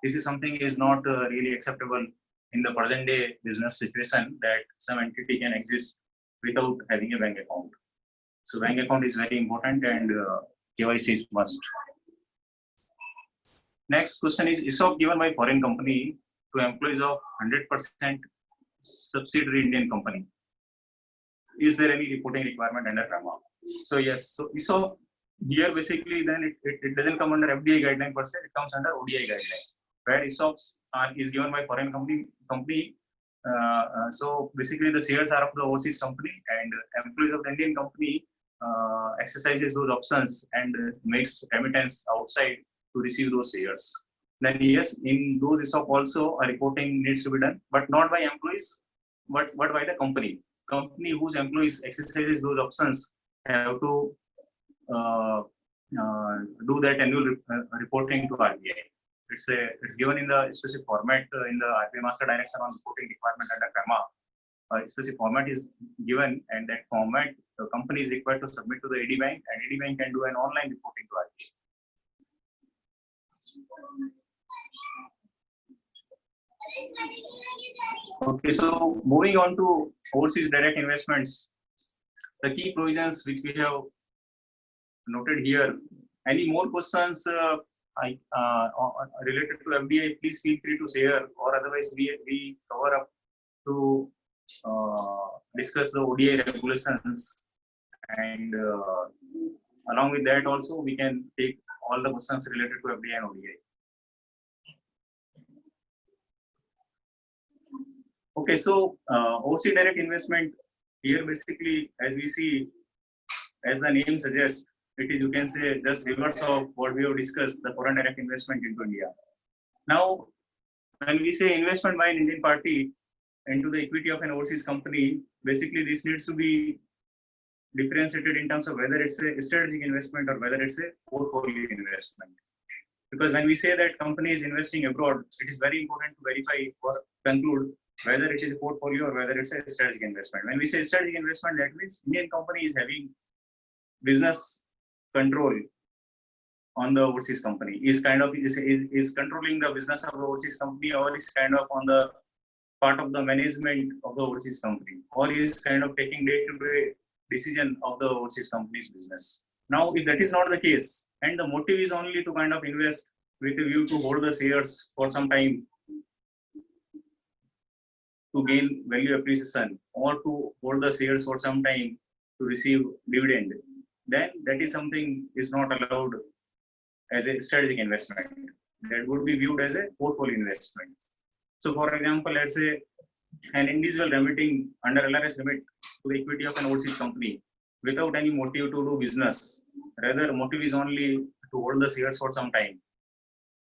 This is something is not really acceptable in the present day business situation, that some entity can exist without having a bank account. So bank account is very important, and KYC is must. Next question is ESOP given by foreign company to employees of 100% subsidiary Indian company. Is there any reporting requirement under FEMA? So yes, so ESOP here basically then it doesn't come under FDI guideline per se, it comes under ODI guideline, where ESOPs is given by foreign company. So basically the shares are of the overseas company, and employees of the Indian company exercises those options and makes remittance outside to receive those shares. Then yes, in those ESOP also a reporting needs to be done, but not by employees, but by the company. Company whose employees exercises those options have to do that annual reporting to RBI. It's given in the specific format in the RBI Master Direction on Reporting Requirement under FEMA. A specific format is given, and that format the company is required to submit to the AD Bank, and AD Bank can do an online reporting to RBI. Okay, so moving on to overseas direct investments, the key provisions which we have noted here. Any more questions related to FDI, please feel free to share, or otherwise we cover up to discuss the ODI regulations, and along with that also we can take all the questions related to FDI and ODI. Okay, so OC direct investment here basically, as we see, as the name suggests, it is, you can say, just reverse of what we have discussed, the foreign direct investment into India. Now, when we say investment by an Indian party into the equity of an overseas company, basically this needs to be differentiated in terms of whether it's a strategic investment or whether it's a portfolio investment. Because when we say that company is investing abroad, it is very important to verify or conclude whether it is a portfolio or whether it's a strategic investment. When we say strategic investment, that means Indian company is having business control on the overseas company, is controlling the business of the overseas company, or is kind of on the part of the management of the overseas company, or is kind of taking day-to-day decision of the overseas company's business. Now, if that is not the case, and the motive is only to kind of invest with a view to hold the shares for some time to gain value appreciation, or to hold the shares for some time to receive dividend, then that is something is not allowed as a strategic investment. That would be viewed as a portfolio investment. So, for example, let's say an individual remitting under LRS limit to the equity of an overseas company without any motive to do business, rather motive is only to hold the shares for some time.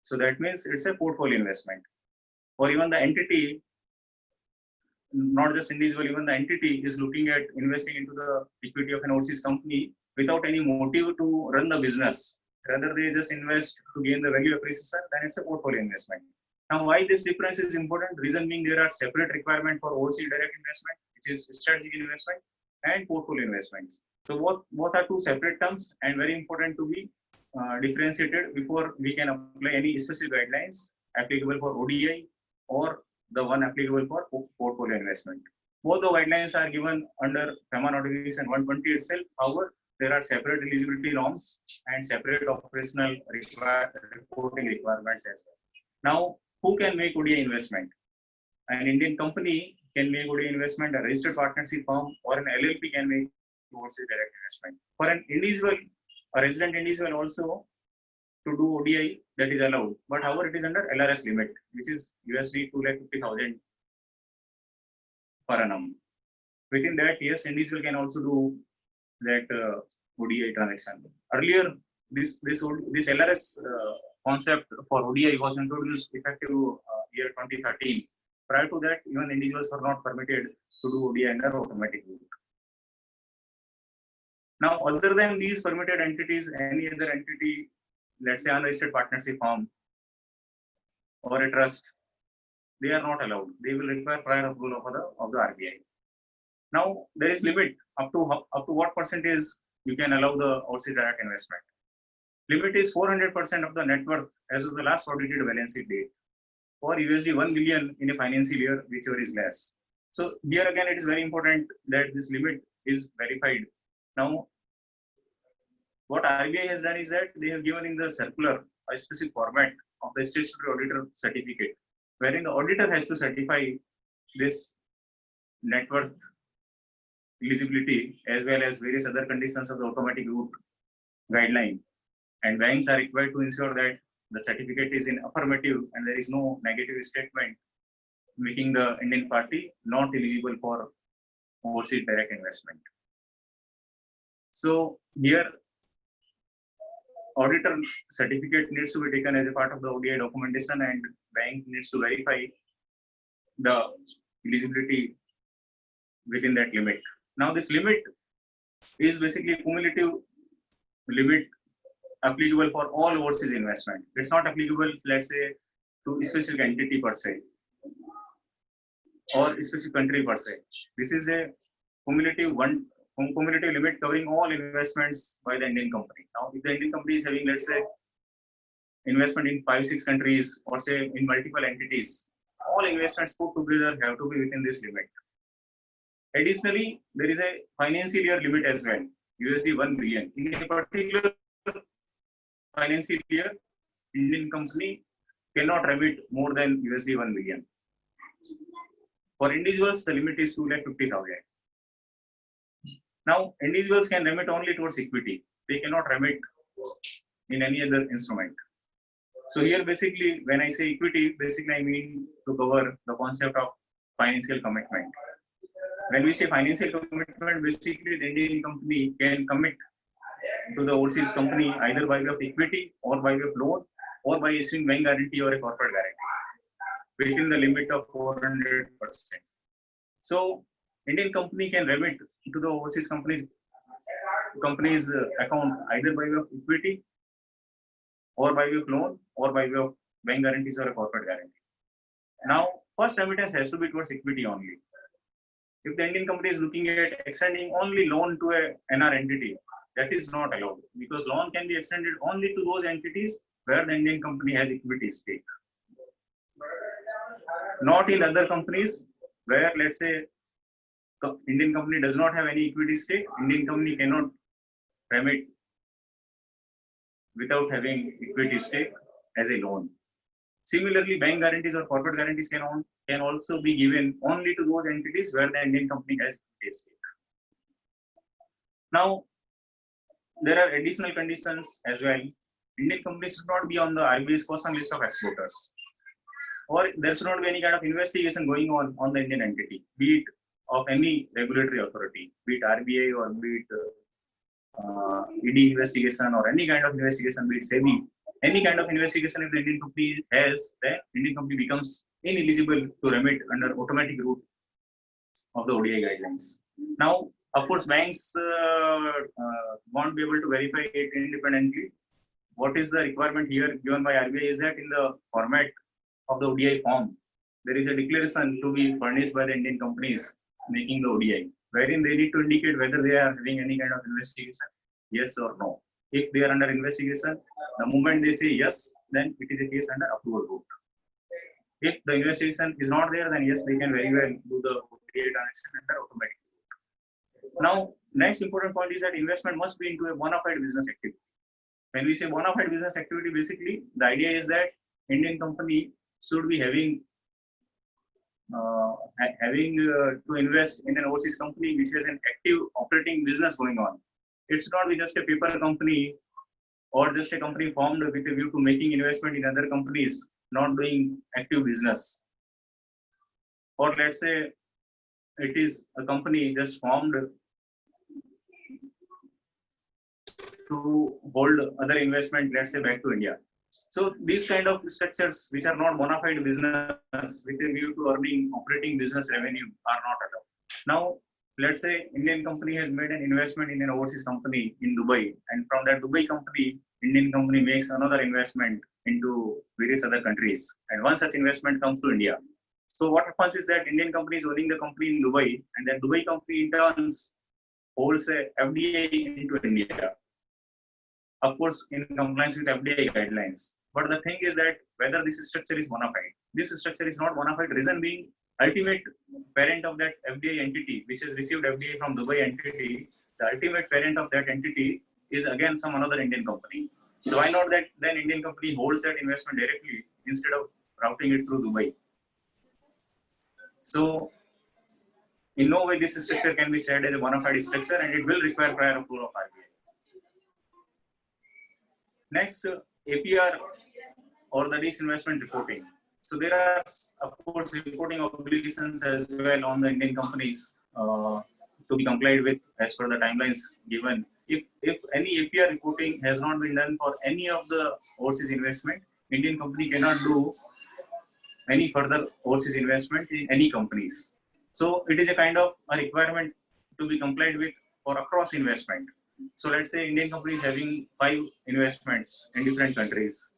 So that means it's a portfolio investment. Or even the entity, not just individual, even the entity is looking at investing into the equity of an overseas company without any motive to run the business. Rather, they just invest to gain the value appreciation, then it's a portfolio investment. Now, why this difference is important? Reason being, there are separate requirements for overseas direct investment, which is strategic investment, and portfolio investments. So both are two separate terms, and very important to be differentiated before we can apply any specific guidelines applicable for ODI or the one applicable for portfolio investment. Both the guidelines are given under FEMA notification 120 itself. However, there are separate eligibility norms and separate operational reporting requirements as well. Now, who can make ODI investment? An Indian company can make ODI investment, a registered partnership firm, or an LLP can make overseas direct investment. For an individual, a resident individual also, to do ODI, that is allowed. But however, it is under LRS limit, which is USD 250,000 per annum. Within that, yes, individual can also do that ODI transaction. Earlier, this LRS concept for ODI was introduced effective year 2013. Prior to that, even individuals were not permitted to do ODI under automatic route. Now, other than these permitted entities, any other entity, let's say unregistered partnership firm or a trust, they are not allowed. They will require prior approval of the RBI. Now, there is limit up to what percentage you can allow the overseas direct investment. Limit is 400% of the net worth as of the last audited balance sheet date, or USD 1 billion in a financial year, whichever is less. So here again, it is very important that this limit is verified. Now, what RBI has done is that they have given in the circular a specific format of the statutory auditor certificate, wherein the auditor has to certify this net worth eligibility as well as various other conditions of the automatic route guideline. And banks are required to ensure that the certificate is in affirmative and there is no negative statement making the Indian party not eligible for overseas direct investment. So here, auditor certificate needs to be taken as a part of the ODI documentation, and bank needs to verify the eligibility within that limit. Now, this limit is basically a cumulative limit applicable for all overseas investment. It's not applicable, let's say, to a specific entity per se or a specific country per se. This is a cumulative limit covering all investments by the Indian company. Now, if the Indian company is having, let's say, investment in 5-6 countries, or say in multiple entities, all investments put together have to be within this limit. Additionally, there is a financial year limit as well, USD 1 billion. In a particular financial year, Indian company cannot remit more than USD 1 billion. For individuals, the limit is 250,000. Now, individuals can remit only towards equity. They cannot remit in any other instrument. So here, basically, when I say equity, basically I mean to cover the concept of financial commitment. When we say financial commitment, basically the Indian company can commit to the overseas company either by way of equity or by way of loan or by issuing bank guarantee or a corporate guarantee within the limit of 400%. So Indian company can remit to the overseas company's account either by way of equity or by way of loan or by way of bank guarantees or a corporate guarantee. Now, first remittance has to be towards equity only. If the Indian company is looking at extending only loan to a NR entity, that is not allowed because loan can be extended only to those entities where the Indian company has equity stake. Not in other companies where, let's say, Indian company does not have any equity stake, Indian company cannot remit without having equity stake as a loan. Similarly, bank guarantees or corporate guarantees can also be given only to those entities where the Indian company has equity stake. Now, there are additional conditions as well. Indian companies should not be on the RBI's caution list of exporters, or there should not be any kind of investigation going on the Indian entity, be it of any regulatory authority, be it RBI or be it ED investigation or any kind of investigation, be it SEBI. Any kind of investigation if the Indian company has, then Indian company becomes ineligible to remit under automatic route of the ODI guidelines. Now, of course, banks won't be able to verify it independently. What is the requirement here given by RBI is that in the format of the ODI form, there is a declaration to be furnished by the Indian companies making the ODI, wherein they need to indicate whether they are having any kind of investigation, yes or no. If they are under investigation, the moment they say yes, then it is a case under approval route. If the investigation is not there, then yes, they can very well do the ODI transaction under automatic route. Now, next important point is that investment must be into a bona fide business activity. When we say bona fide business activity, basically the idea is that Indian company should be having to invest in an overseas company which has an active operating business going on. It should not be just a paper company or just a company formed with a view to making investment in other companies, not doing active business. Or let's say it is a company just formed to hold other investment, let's say back to India. So these kind of structures which are not bona fide business with a view to earning operating business revenue are not allowed. Now, let's say Indian company has made an investment in an overseas company in Dubai, and from that Dubai company, Indian company makes another investment into various other countries, and one such investment comes to India. So what happens is that Indian company is owning the company in Dubai, and then Dubai company in turn holds a FDI into India. Of course, in compliance with FDI guidelines. But the thing is that whether this structure is bona fide. This structure is not bona fide, reason being ultimate parent of that FDI entity, which has received FDI from Dubai entity, the ultimate parent of that entity is again some another Indian company. So why not that then Indian company holds that investment directly instead of routing it through Dubai? So in no way this structure can be said as a bona fide structure, and it will require prior approval of RBI. Next, APR or the disinvestment reporting. So there are, of course, reporting obligations as well on the Indian companies to be complied with as per the timelines given. If any APR reporting has not been done for any of the overseas investment, Indian company cannot do any further overseas investment in any companies. So it is a kind of a requirement to be complied with for across investment. So let's say Indian company is having 5 investments in different countries.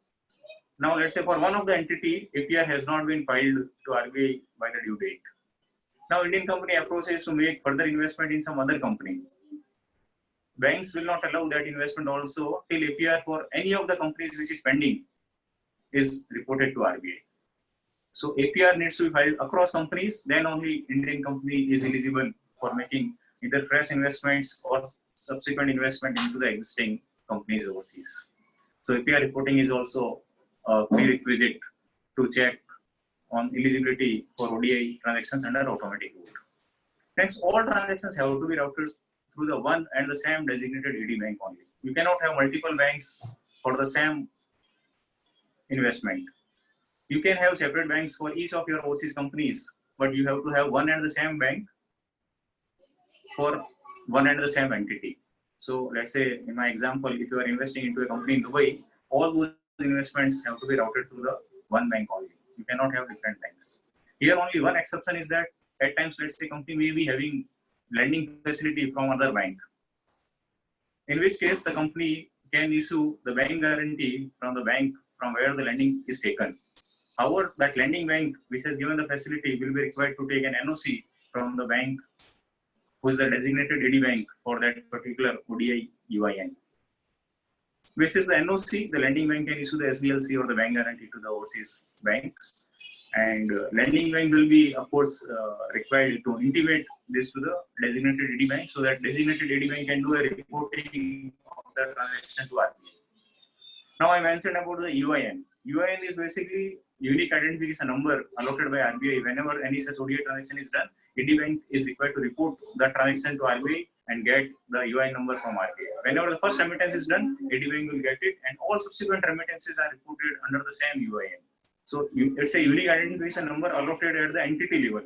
Now let's say for one of the entity, APR has not been filed to RBI by the due date. Now Indian company approaches to make further investment in some other company. Banks will not allow that investment also till APR for any of the companies which is pending is reported to RBI. So APR needs to be filed across companies, then only Indian company is eligible for making either fresh investments or subsequent investment into the existing companies overseas. So APR reporting is also a prerequisite to check on eligibility for ODI transactions under automatic route. Next, all transactions have to be routed through the one and the same designated ED bank only. You cannot have multiple banks for the same investment. You can have separate banks for each of your overseas companies, but you have to have one and the same bank for one and the same entity. So let's say in my example, if you are investing into a company in Dubai, all those investments have to be routed through the one bank only. You cannot have different banks. Here only one exception is that at times, let's say company may be having lending facility from other bank, in which case the company can issue the bank guarantee from the bank from where the lending is taken. However, that lending bank which has given the facility will be required to take an NOC from the bank who is the designated AD bank for that particular ODI UIN. Basis the NOC, the lending bank can issue the SBLC or the bank guarantee to the overseas bank. And lending bank will be, of course, required to intimate this to the designated AD bank, so that designated AD bank can do a reporting of the transaction to RBI. Now I mentioned about the UIN. UIN is basically unique identification number allotted by RBI. Whenever any such ODI transaction is done, AD bank is required to report the transaction to RBI and get the UIN number from RBI. Whenever the first remittance is done, AD bank will get it, and all subsequent remittances are reported under the same UIN. So it's a unique identification number allotted at the entity level,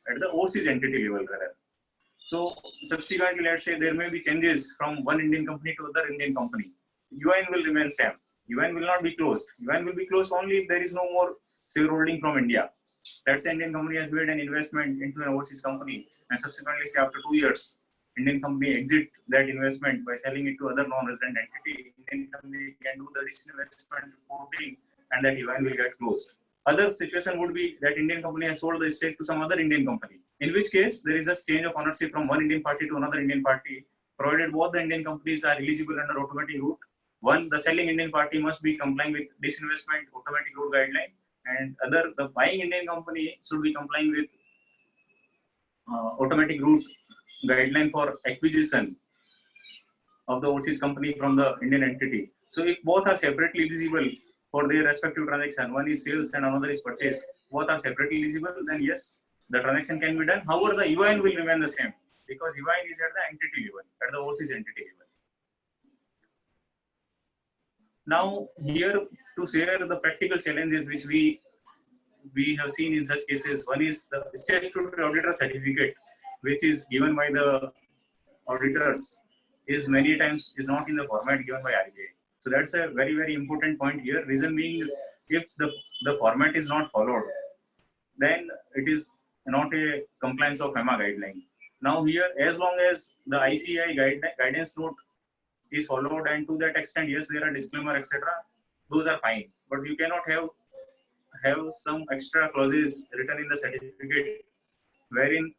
at the overseas entity level rather. So subsequently, let's say there may be changes from one Indian company to other Indian company. UIN will remain same. UIN will not be closed. UIN will be closed only if there is no more shareholding from India. Let's say Indian company has made an investment into an overseas company, and subsequently, say after 2 years, Indian company exit that investment by selling it to other non-resident entity. Indian company can do the disinvestment reporting, and that UIN will get closed. Other situation would be that Indian company has sold the stake to some other Indian company, in which case there is a change of ownership from one Indian party to another Indian party, provided both the Indian companies are eligible under automatic route. One, the selling Indian party must be complying with disinvestment automatic route guideline, and other, the buying Indian company should be complying with automatic route guideline for acquisition of the overseas company from the Indian entity. So if both are separately eligible for their respective transaction, one is sales and another is purchase, both are separately eligible, then yes, the transaction can be done. However, the UIN will remain the same, because UIN is at the entity level, at the overseas entity level. Now here to share the practical challenges which we have seen in such cases, one is the statutory auditor certificate, which is given by the auditors, is many times is not in the format given by RBI. So that's a very, very important point here. Reason being, if the format is not followed, then it is not a compliance of FEMA guideline. Now here, as long as the ICAI guidance note is followed, and to that extent, yes, there are disclaimer, etc., those are fine. But you cannot have some extra clauses written in the certificate wherein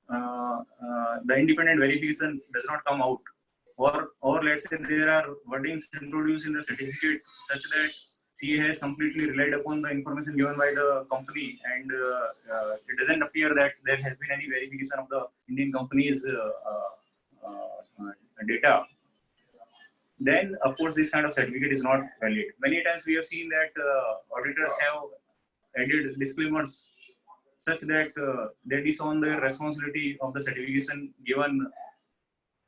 the independent verification does not come out, or let's say there are wordings introduced in the certificate such that CA has completely relied upon the information given by the company, and it doesn't appear that there has been any verification of the Indian company's data. Then of course this kind of certificate is not valid. Many times we have seen that auditors have added disclaimers such that they disown their responsibility of the certification given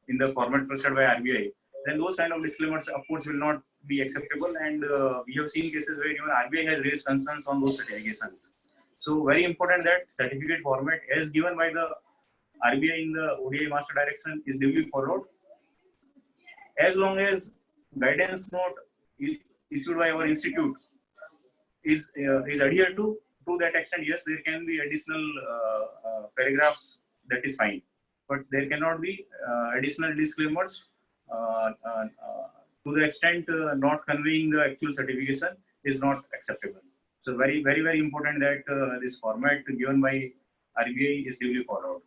in the format prescribed by RBI. Then those kind of disclaimers, of course, will not be acceptable, and we have seen cases where even RBI has raised concerns on those certifications. So very important that certificate format as given by the RBI in the ODI master direction is duly followed. As long as guidance note issued by our institute is adhered to that extent, yes, there can be additional paragraphs, that is fine. But there cannot be additional disclaimers to the extent not conveying the actual certification is not acceptable. So very, very, very important that this format given by RBI is duly followed.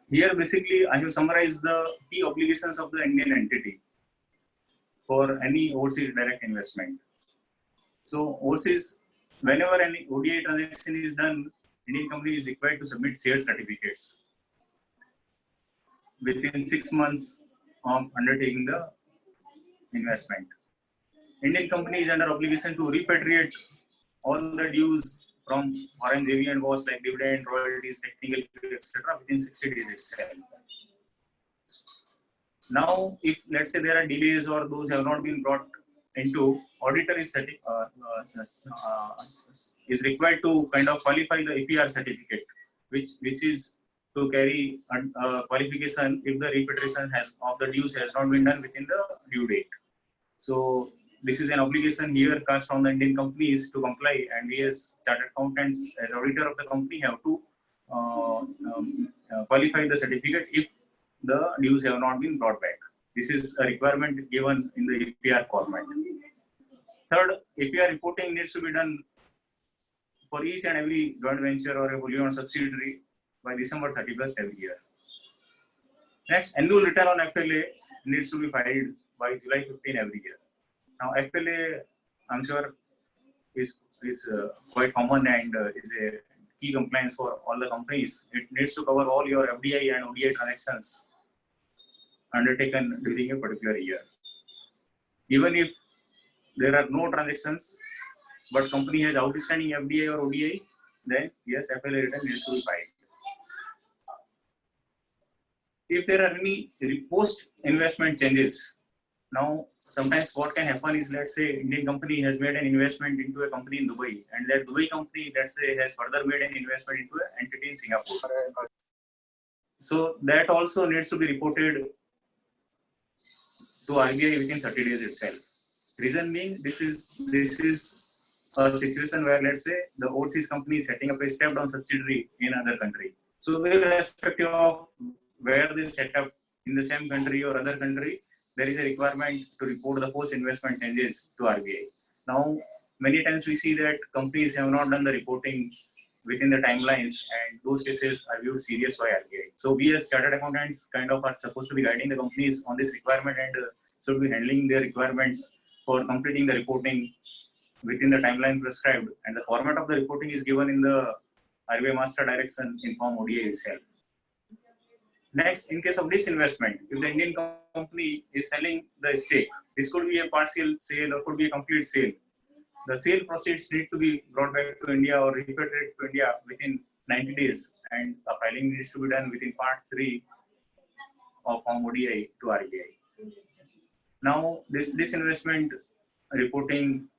Here, basically, I have summarized the key obligations of the Indian entity for any overseas direct investment. So, overseas, whenever any ODI transaction is done, Indian company is required to submit sales certificates within 6 months of undertaking the investment. Indian company is under obligation to repatriate all the dues from foreign JV and was like dividend, royalties, technical, etc. within 60 days itself. Now, if let's say there are delays or those have not been brought into, auditor is required to kind of qualify the APR certificate, which is to carry qualification if the repatriation of the dues has not been done within the due date. So this is an obligation here cast on the Indian companies to comply, and we as chartered accountants, as auditor of the company, have to qualify the certificate if the dues have not been brought back. This is a requirement given in the APR format. Third, APR reporting needs to be done for each and every joint venture or a wholly owned subsidiary by December 31st every year. Next, annual return on FLA needs to be filed by July 15 every year. Now, FLA, I'm sure, is quite common and is a key compliance for all the companies. It needs to cover all your FDI and ODI transactions undertaken during a particular year. Even if there are no transactions, but company has outstanding FDI or ODI, then yes, FLA return needs to be filed. If there are any post-investment changes, now sometimes what can happen is, let's say Indian company has made an investment into a company in Dubai, and that Dubai company, let's say, has further made an investment into an entity in Singapore. So that also needs to be reported to RBI within 30 days itself. Reason being, this is a situation where, let's say, the overseas company is setting up a step-down subsidiary in another country. So irrespective of where they set up in the same country or other country, there is a requirement to report the post-investment changes to RBI. Now, many times we see that companies have not done the reporting within the timelines, and those cases are viewed serious by RBI. So we as chartered accountants kind of are supposed to be guiding the companies on this requirement and should be handling their requirements for completing the reporting within the timeline prescribed. And the format of the reporting is given in the RBI Master Direction in Form ODI itself. Next, in case of disinvestment, if the Indian company is selling the stake, this could be a partial sale or could be a complete sale. The sale proceeds need to be brought back to India or repatriated to India within 90 days, and a filing needs to be done within Part 3 of Form ODI to RBI. Now, this disinvestment reporting,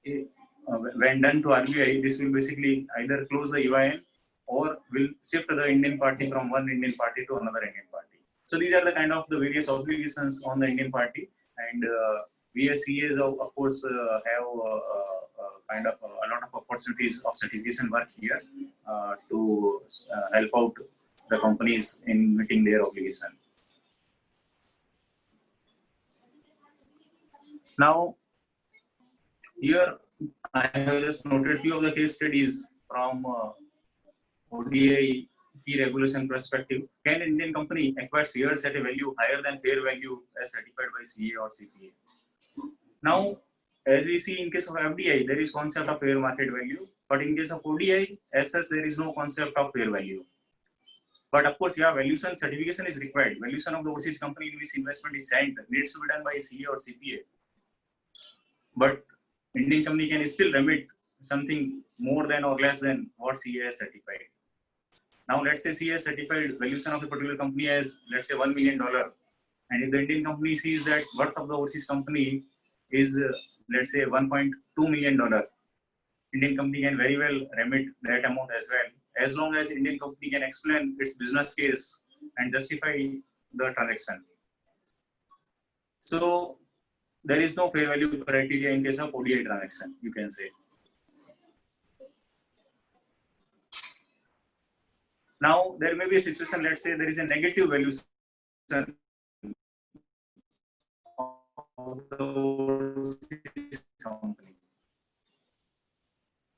when done to RBI, this will basically either close the EIN or will shift the Indian party from one Indian party to another Indian party. So these are the kind of the various obligations on the Indian party, and we as CAs of course have kind of a lot of opportunities of certification work here to help out the companies in meeting their obligation. Now, here I have just noted few of the case studies from ODI key regulation perspective. Can Indian company acquire shares at a value higher than fair value as certified by CA or CPA? Now, as we see in case of FDI, there is concept of fair market value, but in case of ODI, as such, there is no concept of fair value. But of course, yeah, valuation certification is required. Valuation of the overseas company in which investment is sent needs to be done by CA or CPA. But Indian company can still remit something more than or less than what CA has certified. Now, let's say CA has certified valuation of a particular company as, let's say, $1 million. And if the Indian company sees that worth of the overseas company is, let's say, $1.2 million, Indian company can very well remit that amount as well, as long as Indian company can explain its business case and justify the transaction. So, there is no fair value criteria in case of ODI transaction, you can say. Now, there may be a situation, let's say there is a negative valuation of the company,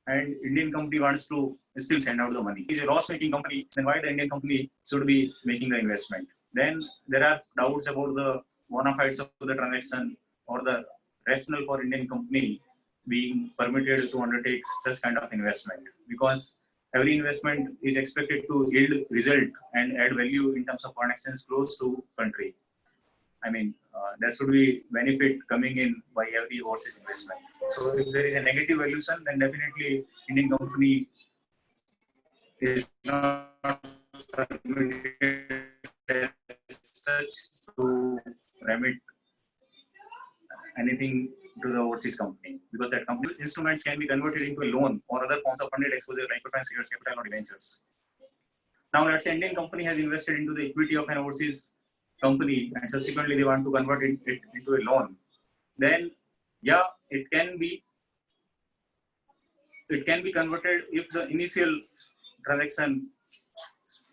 and Indian company wants to still send out the money. It's a loss-making company, then why the Indian company should be making the investment? Then there are doubts about the bona fides of the transaction or the rationale for Indian company being permitted to undertake such kind of investment, because every investment is expected to yield result and add value in terms of foreign exchange flows to country. I mean, there should be benefit coming in by every overseas investment. So if there is a negative valuation, then definitely Indian company is not permitted such to remit anything to the overseas company, because that company instruments can be converted into a loan or other forms of funded exposure like preference shares, capital, or debentures. Now, let's say Indian company has invested into the equity of an overseas company and subsequently they want to convert it into a loan. Then, yeah, it can be converted if the initial transaction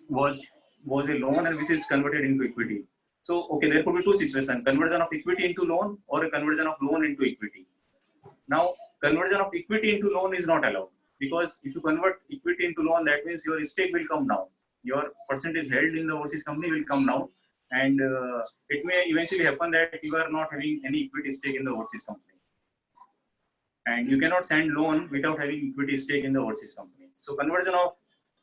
was a loan and which is converted into equity. So, okay, there could be two situations: conversion of equity into loan or a conversion of loan into equity. Now, conversion of equity into loan is not allowed, because if you convert equity into loan, that means your stake will come down. Your percentage held in the overseas company will come down, and it may eventually happen that you are not having any equity stake in the overseas company. And you cannot send loan without having equity stake in the overseas company. So conversion of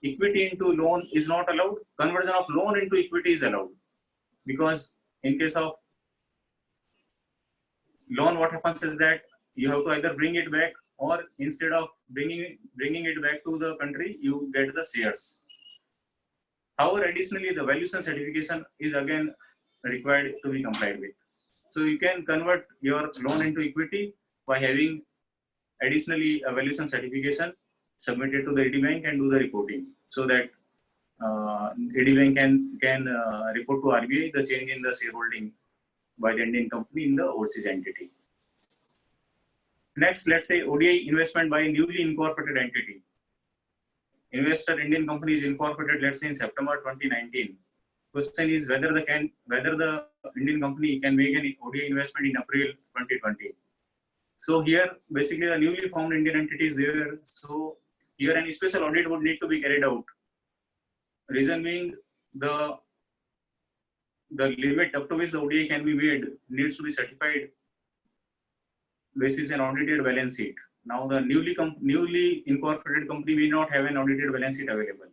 equity into loan is not allowed. Conversion of loan into equity is allowed, because in case of loan, what happens is that you have to either bring it back, or instead of bringing it back to the country, you get the shares. However, additionally, the valuation certification is again required to be complied with. So you can convert your loan into equity by having additionally a valuation certification submitted to the ED Bank and do the reporting, so that ED Bank can report to RBI the change in the shareholding by the Indian company in the overseas entity. Next, let's say ODI investment by a newly incorporated entity. Investor Indian company is incorporated, let's say in September 2019. Question is whether the Indian company can make an ODI investment in April 2020. So here, basically, the newly formed Indian entity is there. So here, an special audit would need to be carried out. Reason being, the limit up to which the ODI can be made needs to be certified basis an audited balance sheet. Now, the newly incorporated company may not have an audited balance sheet available.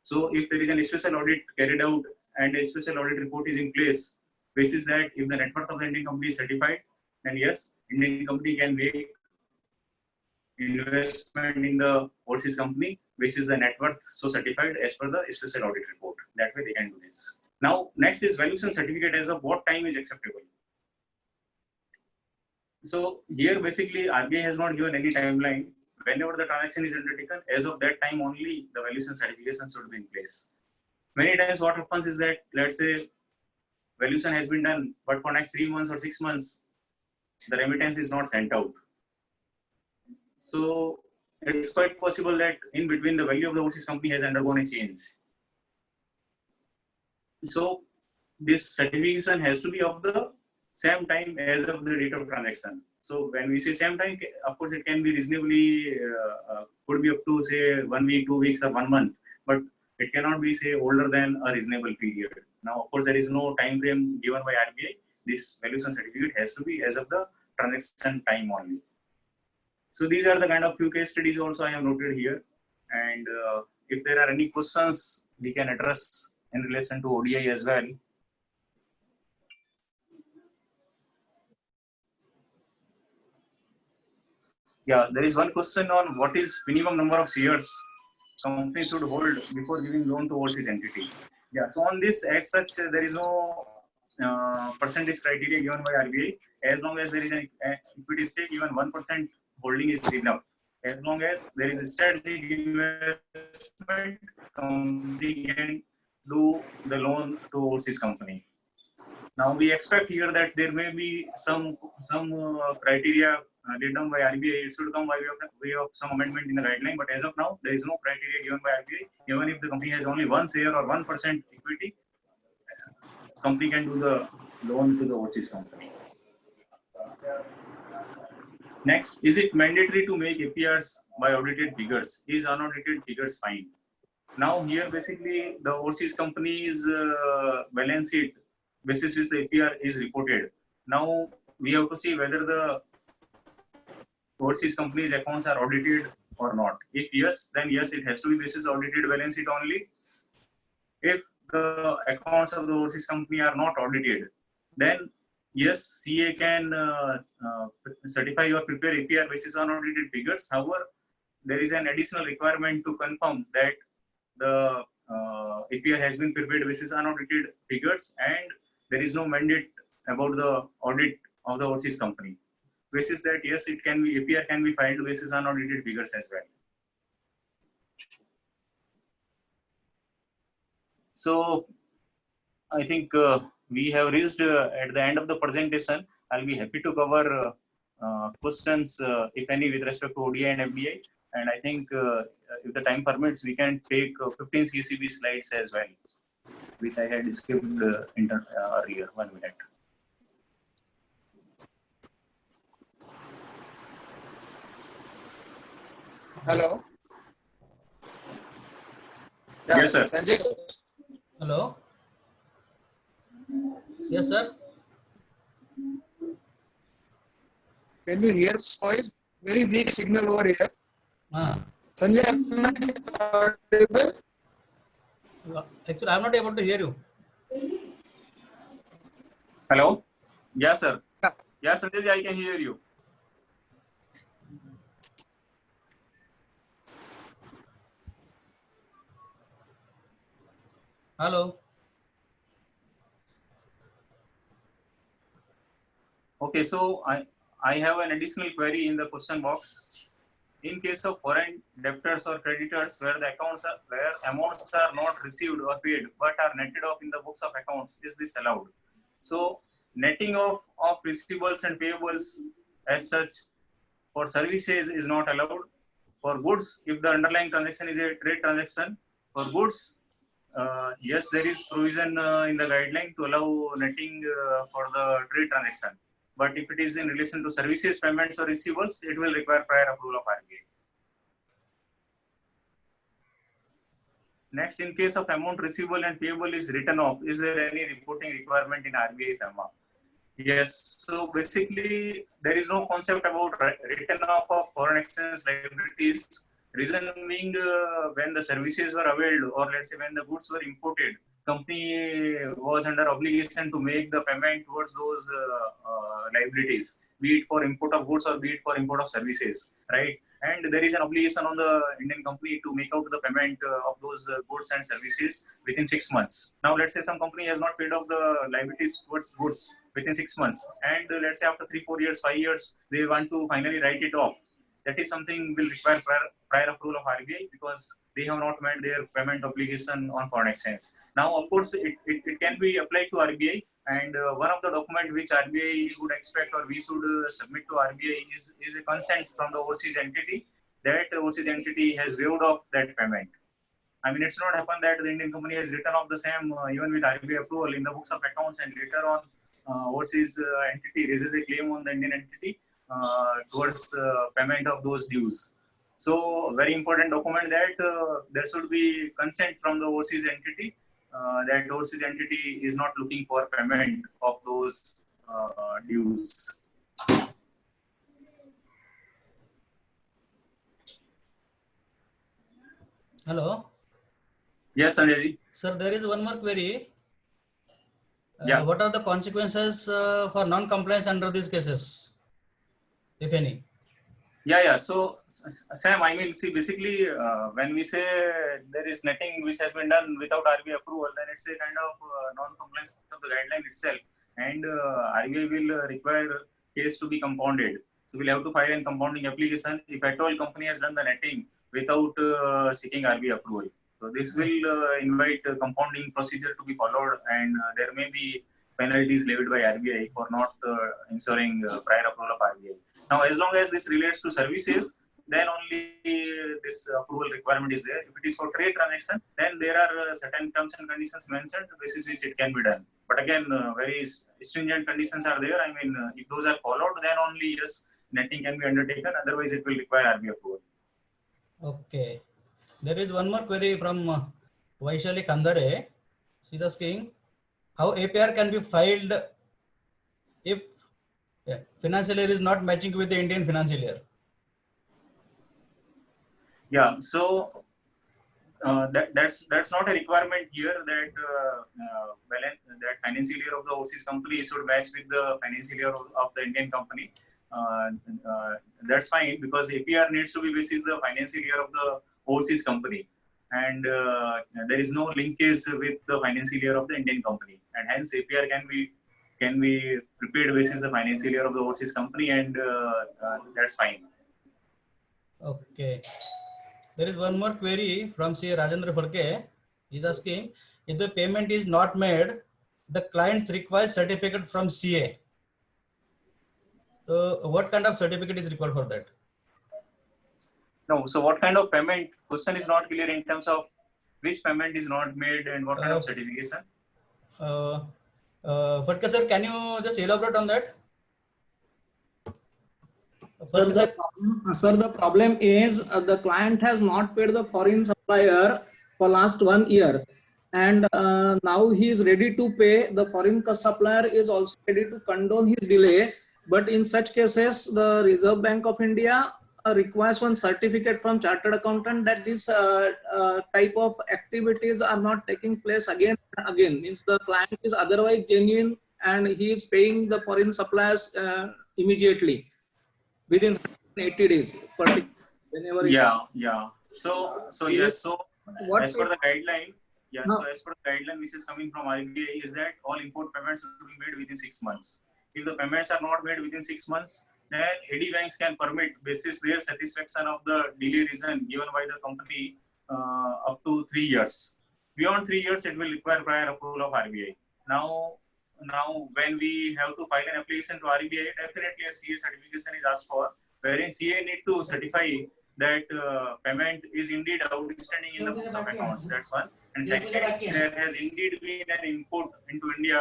So, if there is a special audit carried out and a special audit report is in place, basis that if the net worth of the Indian company is certified, then yes, Indian company can make investment in the overseas company, which is the net worth so certified as per the special audit report. That way they can do this. Now, next is valuation certificate as of what time is acceptable. So here basically RBI has not given any timeline. Whenever the transaction is undertaken, as of that time only the valuation certification should be in place. Many times what happens is that, let's say, valuation has been done, but for next 3 months or 6 months, the remittance is not sent out. So it's quite possible that in between the value of the overseas company has undergone a change. So this certification has to be of the same time as of the date of transaction. So when we say same time, of course it can be reasonably, could be up to say 1 week, 2 weeks, or 1 month, but it cannot be say older than a reasonable period. Now, of course, there is no time frame given by RBI. This valuation certificate has to be as of the transaction time only. So these are the kind of few case studies also I have noted here. And if there are any questions, we can address in relation to ODI as well. Yeah, there is one question on what is minimum number of shares company should hold before giving loan to overseas entity. Yeah, so on this, as such, there is no percentage criteria given by RBI. As long as there is an equity stake, even 1% holding is enough. As long as there is a strategic investment, company can do the loan to overseas company. Now we expect here that there may be some criteria laid down by RBI. It should come by way of some amendment in the guideline, but as of now, there is no criteria given by RBI. Even if the company has only 1 share or 1% equity, company can do the loan to the overseas company. Next, is it mandatory to make APRs by audited figures? Is unaudited figures fine? Now here basically the overseas company's balance sheet basis which the APR is reported. Now we have to see whether the overseas company's accounts are audited or not. If yes, then yes, it has to be basis audited balance sheet only. If the accounts of the overseas company are not audited, then yes, CA can certify or prepare APR basis on audited figures. However, there is an additional requirement to confirm that the APR has been prepared basis unaudited figures, and there is no mandate about the audit of the overseas company. Basis that, yes, it can be, APR can be filed basis unaudited figures as well. So I think we have reached at the end of the presentation. I'll be happy to cover questions, if any, with respect to ODI and FDI. And I think if the time permits, we can take 15 CCB slides as well, which I had skipped earlier. 1 minute. Hello. Yes, sir. Sanjay. Hello. Yes, sir. Can you hear my voice? Very weak signal over here. Sanjay, am I audible? Actually, I'm not able to hear you. Hello. Yes, sir. Yes, Sanjay, I can hear you. Hello. Okay, so I have an additional query in the question box. In case of foreign debtors or creditors where the accounts are, where amounts are not received or paid but are netted off in the books of accounts, is this allowed? So netting of receivables and payables as such for services is not allowed. For goods, if the underlying transaction is a trade transaction, for goods, yes, there is provision in the guideline to allow netting for the trade transaction. But if it is in relation to services, payments or receivables, it will require prior approval of RBI. Next, in case of amount receivable and payable is written off, is there any reporting requirement in RBI FEMA? Yes. So basically, there is no concept about written off of foreign exchange liabilities. Reason being, when the services were availed, or let's say when the goods were imported, company was under obligation to make the payment towards those liabilities, be it for import of goods or be it for import of services, right? And there is an obligation on the Indian company to make out the payment of those goods and services within 6 months. Now, let's say some company has not paid off the liabilities towards goods within 6 months, and let's say after 3, 4 years, 5 years, they want to finally write it off. That is something will require prior approval of RBI because they have not met their payment obligation on foreign exchange. Now, of course, it can be applied to RBI, and one of the document which RBI would expect or we should submit to RBI is a consent from the overseas entity that the overseas entity has waived off that payment. I mean, it's not happened that the Indian company has written off the same even with RBI approval in the books of accounts, and later on overseas entity raises a claim on the Indian entity towards payment of those dues. So, very important document that there should be consent from the overseas entity that overseas entity is not looking for payment of those dues. Hello. Yes, Sanjay. Sir, there is one more query. Yeah. What are the consequences for non-compliance under these cases, if any? Yeah. So, Sam, I mean, see, basically, when we say there is netting which has been done without RBI approval, then it's a kind of non-compliance of the guideline itself, and RBI will require case to be compounded. So, we'll have to file a compounding application if at all company has done the netting without seeking RBI approval. So, this will invite compounding procedure to be followed, and there may be penalties levied by RBI for not ensuring prior approval of RBI. Now, as long as this relates to services, then only this approval requirement is there. If it is for trade transaction, then there are certain terms and conditions mentioned, basis which it can be done. But again, very stringent conditions are there. I mean, if those are followed, then only yes, netting can be undertaken. Otherwise, it will require RBI approval. Okay. There is one more query from Vaishali Kandare. She is asking how APR can be filed if financial year is not matching with the Indian financial year. Yeah, so that's not a requirement here that that financial year of the overseas company should match with the financial year of the Indian company. That's fine because APR needs to be basis the financial year of the overseas company, and there is no linkage with the financial year of the Indian company. and hence APR can be prepared basis the financial year of the overseas company, and that's fine. Okay. There is one more query from C. Rajendra Phadke. He's asking, if the payment is not made, the client requires certificate from CA. So what kind of certificate is required for that? No, so what kind of payment? Question is not clear in terms of which payment is not made and what kind of certification. Phadke sir, can you just elaborate on that? Sir, the problem is the client has not paid the foreign supplier for last 1 year, and now he is ready to pay. The foreign supplier is also ready to condone his delay. But in such cases, the Reserve Bank of India requires one certificate from chartered accountant that this type of activities are not taking place again and again. Means the client is otherwise genuine and he is paying the foreign suppliers immediately within 80 days. Whenever So yes. So what as per the guideline, No. So as per the guideline which is coming from RBI is that all import payments will be made within 6 months. If the payments are not made within 6 months, then AD banks can permit basis their satisfaction of the delay reason given by the company up to 3 years. Beyond 3 years, it will require prior approval of RBI. Now when we have to file an application to RBI, definitely a CA certification is asked for, wherein CA need to certify that payment is indeed outstanding in the books of accounts. That's one. And second, there has indeed been an import into India,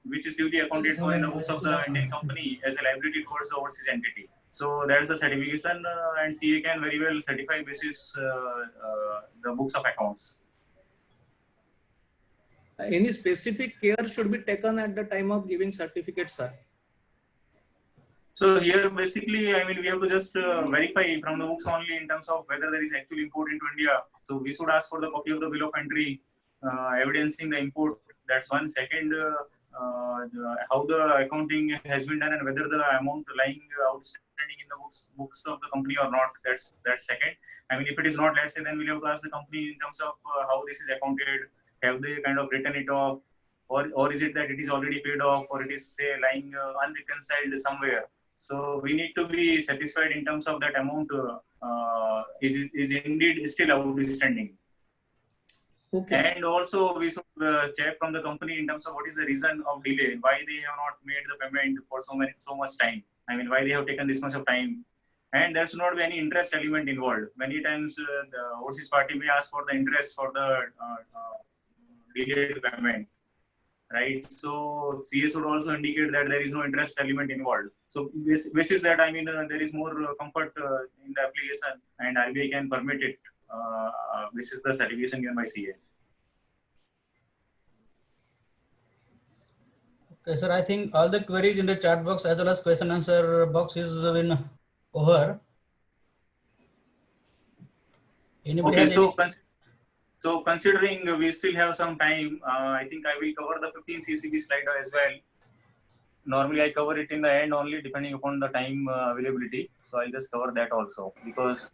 which is duly accounted for in the books of the Indian company as a liability towards the overseas entity. So that's the certification, and CA can very well certify basis the books of accounts. any specific care should be taken at the time of giving certificate, sir? So here, basically, I mean, we have to just verify from the books only in terms of whether there is actual import into India. So we should ask for the copy of the bill of entry evidencing the import. That's one. Second, how the accounting has been done and whether the amount lying outstanding in the books of the company or not. That's second. I mean, if it is not, let's say, then we'll have to ask the company in terms of how this is accounted. Have they kind of written it off, or is it that it is already paid off, or it is, say, lying unreconciled somewhere? So we need to be satisfied in terms of that amount is indeed still outstanding. Okay. And also we should check from the company in terms of what is the reason of delay, why they have not made the payment for so much time. I mean, why they have taken this much of time. And there should not be any interest element involved. Many times the overseas party may ask for the interest for the delayed payment. Right, so CA should also indicate that there is no interest element involved. So this is that, I mean, there is more comfort in the application, and RBI can permit it. This is the certification given by CA. Okay, sir, I think all the queries in the chat box as well as question answer box is been over. Anybody Okay, has so considering we still have some time, I think I will cover the 15 CCB slide as well. Normally I cover it in the end only depending upon the time availability. So I'll just cover that also, because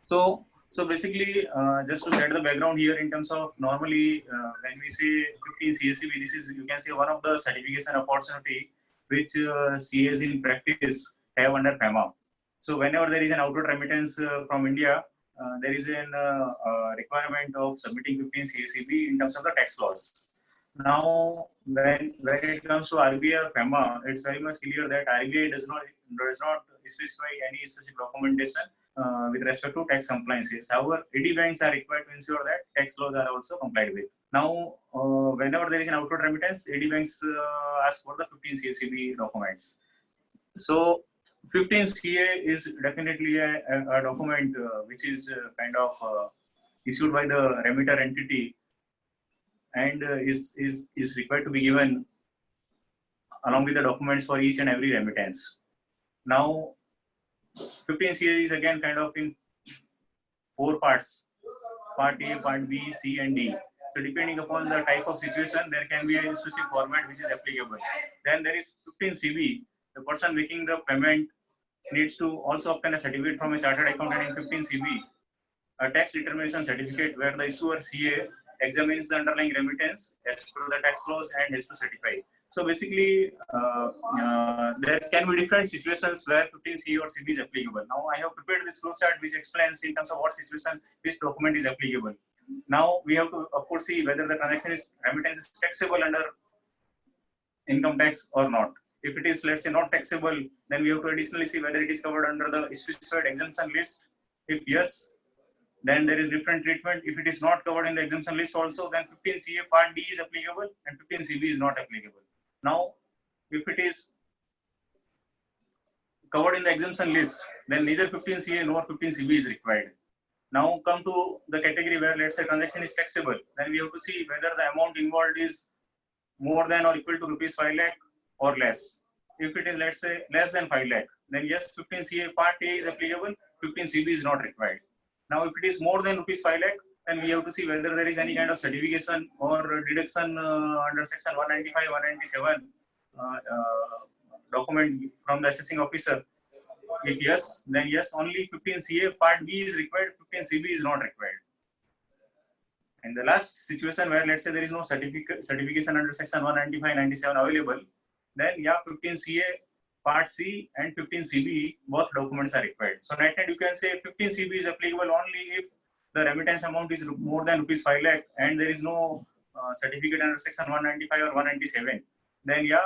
so basically just to set the background here in terms of normally when we say 15 CSCB, this is, you can say, one of the certification opportunity which CAs in practice have under FEMA. So whenever there is an outward remittance from India, there is a requirement of submitting 15 CSCB in terms of the tax laws. Now, when it comes to RBI or FEMA, it's very much clear that RBI does not specify any specific documentation with respect to tax compliances. However, AD banks are required to ensure that tax laws are also complied with. Now, whenever there is an outward remittance, AD banks ask for the 15 CSCB documents. So 15 CA is definitely a document which is kind of issued by the remitter entity and is required to be given along with the documents for each and every remittance. Now, 15 CA is again kind of in 4 parts: Part A, Part B, C, and D. So depending upon the type of situation, there can be a specific format which is applicable. Then there is 15 CB. The person making the payment needs to also obtain a certificate from a chartered accountant in 15 CB, a tax determination certificate where the issuer CA examines the underlying remittance as per the tax laws and has to certify. So basically, there can be different situations where 15CA or CB is applicable. Now I have prepared this flowchart which explains in terms of what situation which document is applicable. Now we have to of course see whether the transaction is remittance is taxable under income tax or not. If it is, let's say, not taxable, then we have to additionally see whether it is covered under the specified exemption list. If yes, then there is different treatment. If it is not covered in the exemption list also, then 15CA Part D is applicable and 15CB is not applicable. Now, if it is covered in the exemption list, then neither 15CA nor 15CB is required. Now come to the category where, let's say, transaction is taxable. Then we have to see whether the amount involved is more than or equal to rupees 5 lakh or less. If it is, let's say, less than 5 lakh, then yes, 15CA Part A is applicable, 15CB is not required. Now, if it is more than rupees 5 lakh, then we have to see whether there is any kind of certification or deduction under section 195, 197 document from the assessing officer. If yes, then yes, only 15CA Part B is required, 15CB is not required. And the last situation where, let's say, there is no certification under section 195, 97 available, then yeah, 15CA Part C and 15CB, both documents are required. So net you can say 15CB is applicable only if the remittance amount is more than rupees 5 lakh and there is no certificate under section 195 or 197. Then yeah,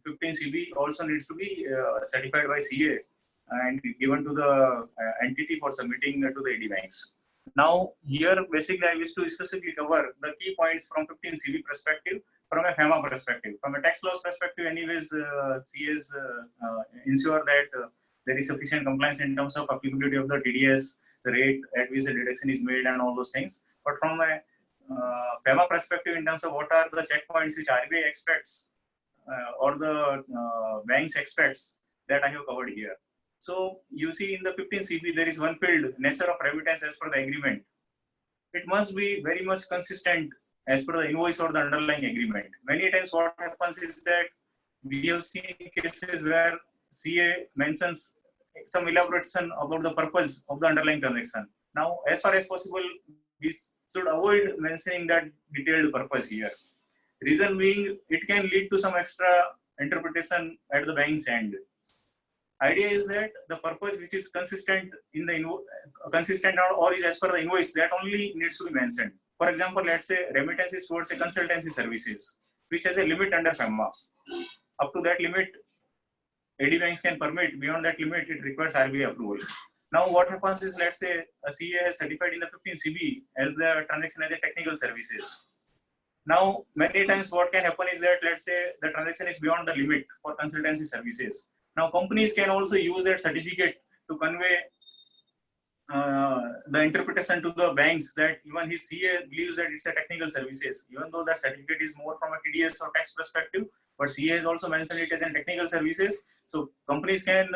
15CB also needs to be certified by CA and given to the entity for submitting to the AD banks. Now here basically I wish to specifically cover the key points from 15CB perspective, from a FEMA perspective. From a tax laws perspective, anyways, CAs ensure that there is sufficient compliance in terms of applicability of the TDS, the rate at which the deduction is made and all those things. But from a FEMA perspective, in terms of what are the checkpoints which RBI expects or the banks expects, that I have covered here. So you see in the 15CB, there is one field, nature of remittance as per the agreement. It must be very much consistent as per the invoice or the underlying agreement. Many times what happens is that we have seen cases where CA mentions some elaboration about the purpose of the underlying transaction. Now, as far as possible, we should avoid mentioning that detailed purpose here. Reason being, it can lead to some extra interpretation at the bank's end. Idea is that the purpose which is consistent in the consistent or is as per the invoice, that only needs to be mentioned. For example, let's say remittance is towards a consultancy services, which has a limit under FEMA. Up to that limit, AD banks can permit. Beyond that limit, it requires RBI approval. Now, what happens is, let's say a CA has certified in the 15CB as the transaction as a technical services. Now, many times what can happen is that, let's say the transaction is beyond the limit for consultancy services. Now, companies can also use that certificate to convey the interpretation to the banks that even his CA believes that it's a technical services, even though that certificate is more from a TDS or tax perspective, but CA has also mentioned it as a technical services. So companies can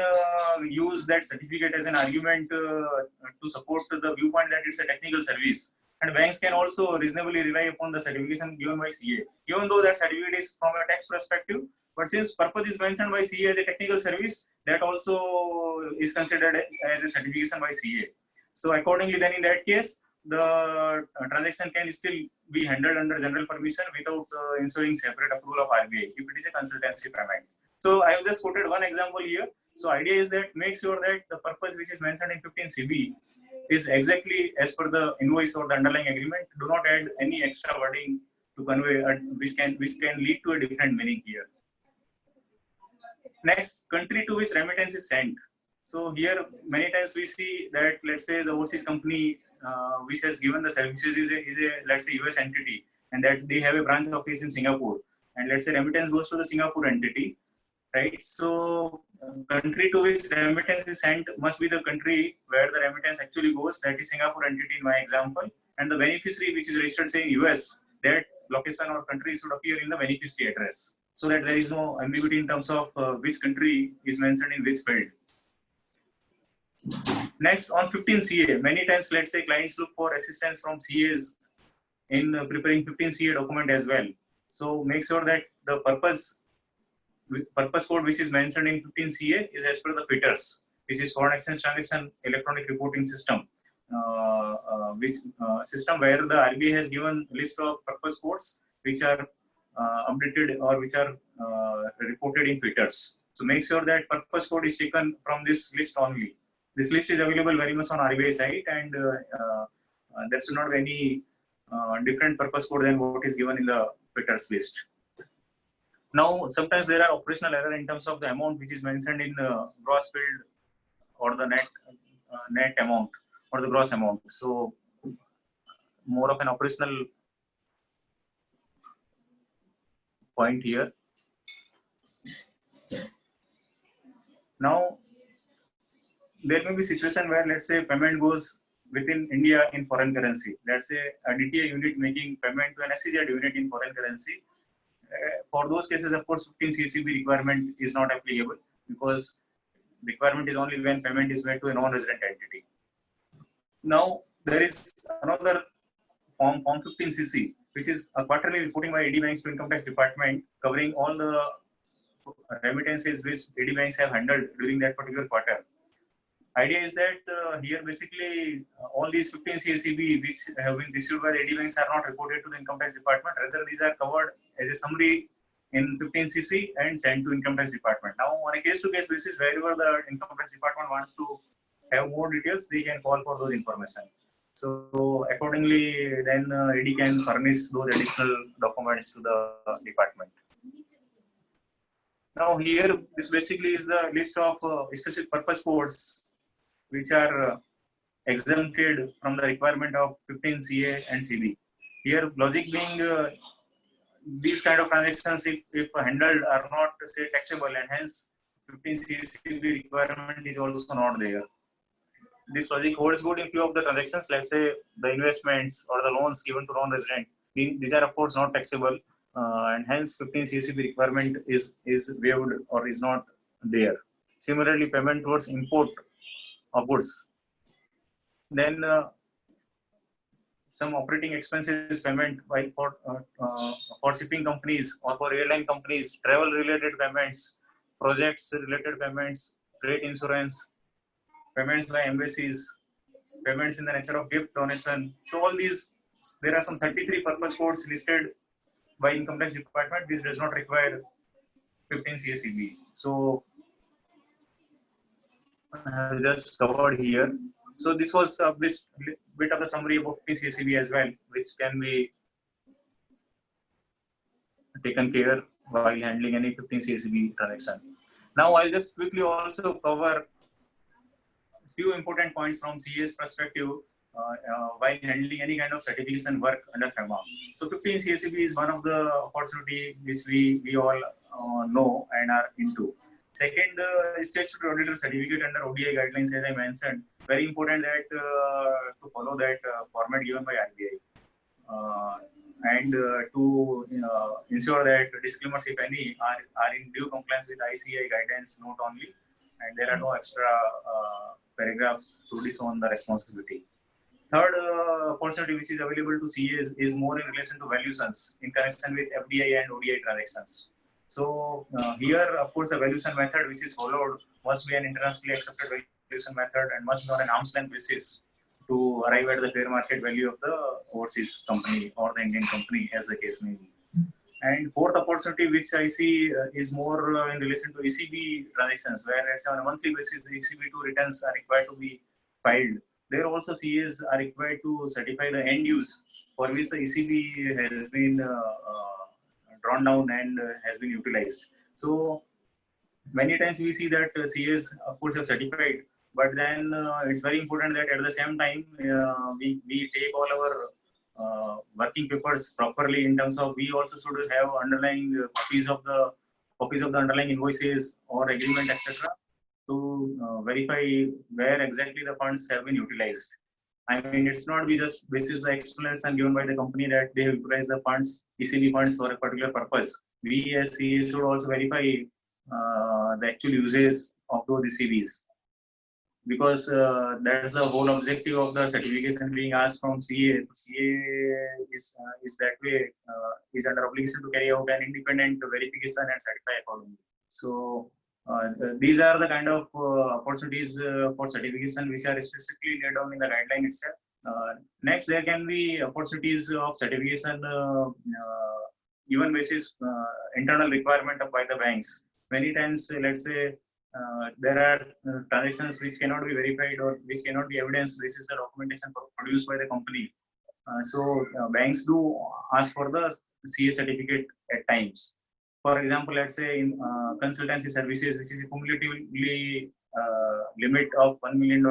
use that certificate as an argument to support the viewpoint that it's a technical service. And banks can also reasonably rely upon the certification given by CA, even though that certificate is from a tax perspective. But since purpose is mentioned by CA as a technical service, that also is considered as a certification by CA. So accordingly, then in that case, the transaction can still be handled under general permission without ensuring separate approval of RBI if it is a consultancy payment. So I have just quoted one example here. So idea is that make sure that the purpose which is mentioned in 15CB is exactly as per the invoice or the underlying agreement. Do not add any extra wording to convey which can lead to a different meaning here. Next, country to which remittance is sent. So here, many times we see that, let's say the overseas company which has given the services is a let's say US entity, and that they have a branch office in Singapore, and let's say remittance goes to the Singapore entity, right? So country to which remittance is sent must be the country where the remittance actually goes, that is Singapore entity in my example, and the beneficiary which is registered say in US, that location or country should appear in the beneficiary address, so that there is no ambiguity in terms of which country is mentioned in which field. Next, on 15CA, many times, let's say clients look for assistance from CAs in preparing 15CA document as well. So make sure that the purpose code which is mentioned in 15CA is as per the FITRS, which is Foreign Exchange Transaction Electronic Reporting System. system where the RBI has given list of purpose codes which are updated or which are reported in Twitters. So make sure that purpose code is taken from this list only. This list is available very much on RBI site, and there should not be any different purpose code than what is given in the Twitter's list. Now, sometimes there are operational error in terms of the amount which is mentioned in the gross field or the net amount or the gross amount. So more of an operational point here. Now, there may be situation where, let's say, payment goes within India in foreign currency. Let's say a DTA unit making payment to an SEZ unit in foreign currency. For those cases, of course, 15 CCB requirement is not applicable, because requirement is only when payment is made to a non-resident entity. Now, there is another form 15CC, which is a quarterly reporting by AD banks to income tax department, covering all the remittances which AD banks have handled during that particular quarter. Idea is that here basically all these 15 CACB which have been received by the AD banks are not reported to the income tax department. Rather, these are covered as a summary in 15CC and sent to income tax department. Now, on a case-to-case basis, wherever the income tax department wants to have more details, they can call for those information. So accordingly, then AD can furnish those additional documents to the department. Now here, this basically is the list of specific purpose codes which are exempted from the requirement of 15 CA and CB. Here, logic being these kind of transactions, if handled, are not, say, taxable, and hence 15 CB requirement is also not there. This logic holds good in few of the transactions, let's say the investments or the loans given to non-resident. These are, of course, not taxable, and hence 15 CCB requirement is waived or is not there. Similarly, payment towards import of goods. Then some operating expenses payment for shipping companies or for airline companies, travel related payments, projects related payments, trade insurance, payments by embassies, payments in the nature of gift donation. So all these, there are some 33 purpose codes listed by income tax department, which does not require 15 CACB. So I have just covered here. So this was a bit of the summary about 15 CACB as well, which can be taken care while handling any 15 CACB transaction. Now I'll just quickly also cover a few important points from CA's perspective while handling any kind of certification work under FEMA. So 15 CACB is one of the opportunity which we all know and are into. Second, statutory auditor certificate under ODI guidelines, as I mentioned, very important that to follow that format given by RBI, and to ensure that disclaimers, if any, are in due compliance with ICAI guidance note only, and there are no extra paragraphs to disown the responsibility. Third opportunity which is available to CAs is more in relation to valuations in connection with FDI and ODI transactions. So here, of course, the valuation method which is followed must be an internationally accepted valuation method and must be on an arm's length basis to arrive at the fair market value of the overseas company or the Indian company, as the case may be. And fourth opportunity which I see is more in relation to ECB transactions, where on a monthly basis the ECB2 returns are required to be filed. There also CAs are required to certify the end use for which the ECB has been drawn down and has been utilized. So many times we see that CAs, of course, are certified, but then it's very important that at the same time we take all our working papers properly, in terms of we also should have underlying copies of the underlying invoices or agreement, etc., to verify where exactly the funds have been utilized. I mean, it's not be just basis the explanation given by the company that they have utilized the funds, ECB funds, for a particular purpose. We as CAs should also verify the actual uses of those ECBs, because that's the whole objective of the certification being asked from CA. CA is that way, is under obligation to carry out an independent verification and certify accordingly. So These are the kind of opportunities for certification which are specifically laid down in the guideline itself. Next, there can be opportunities of certification even basis internal requirement by the banks. Many times, let's say, there are transactions which cannot be verified or which cannot be evidenced. This is the documentation produced by the company. So banks do ask for the CA certificate at times. For example, let's say in consultancy services, which is a cumulatively limit of $1 million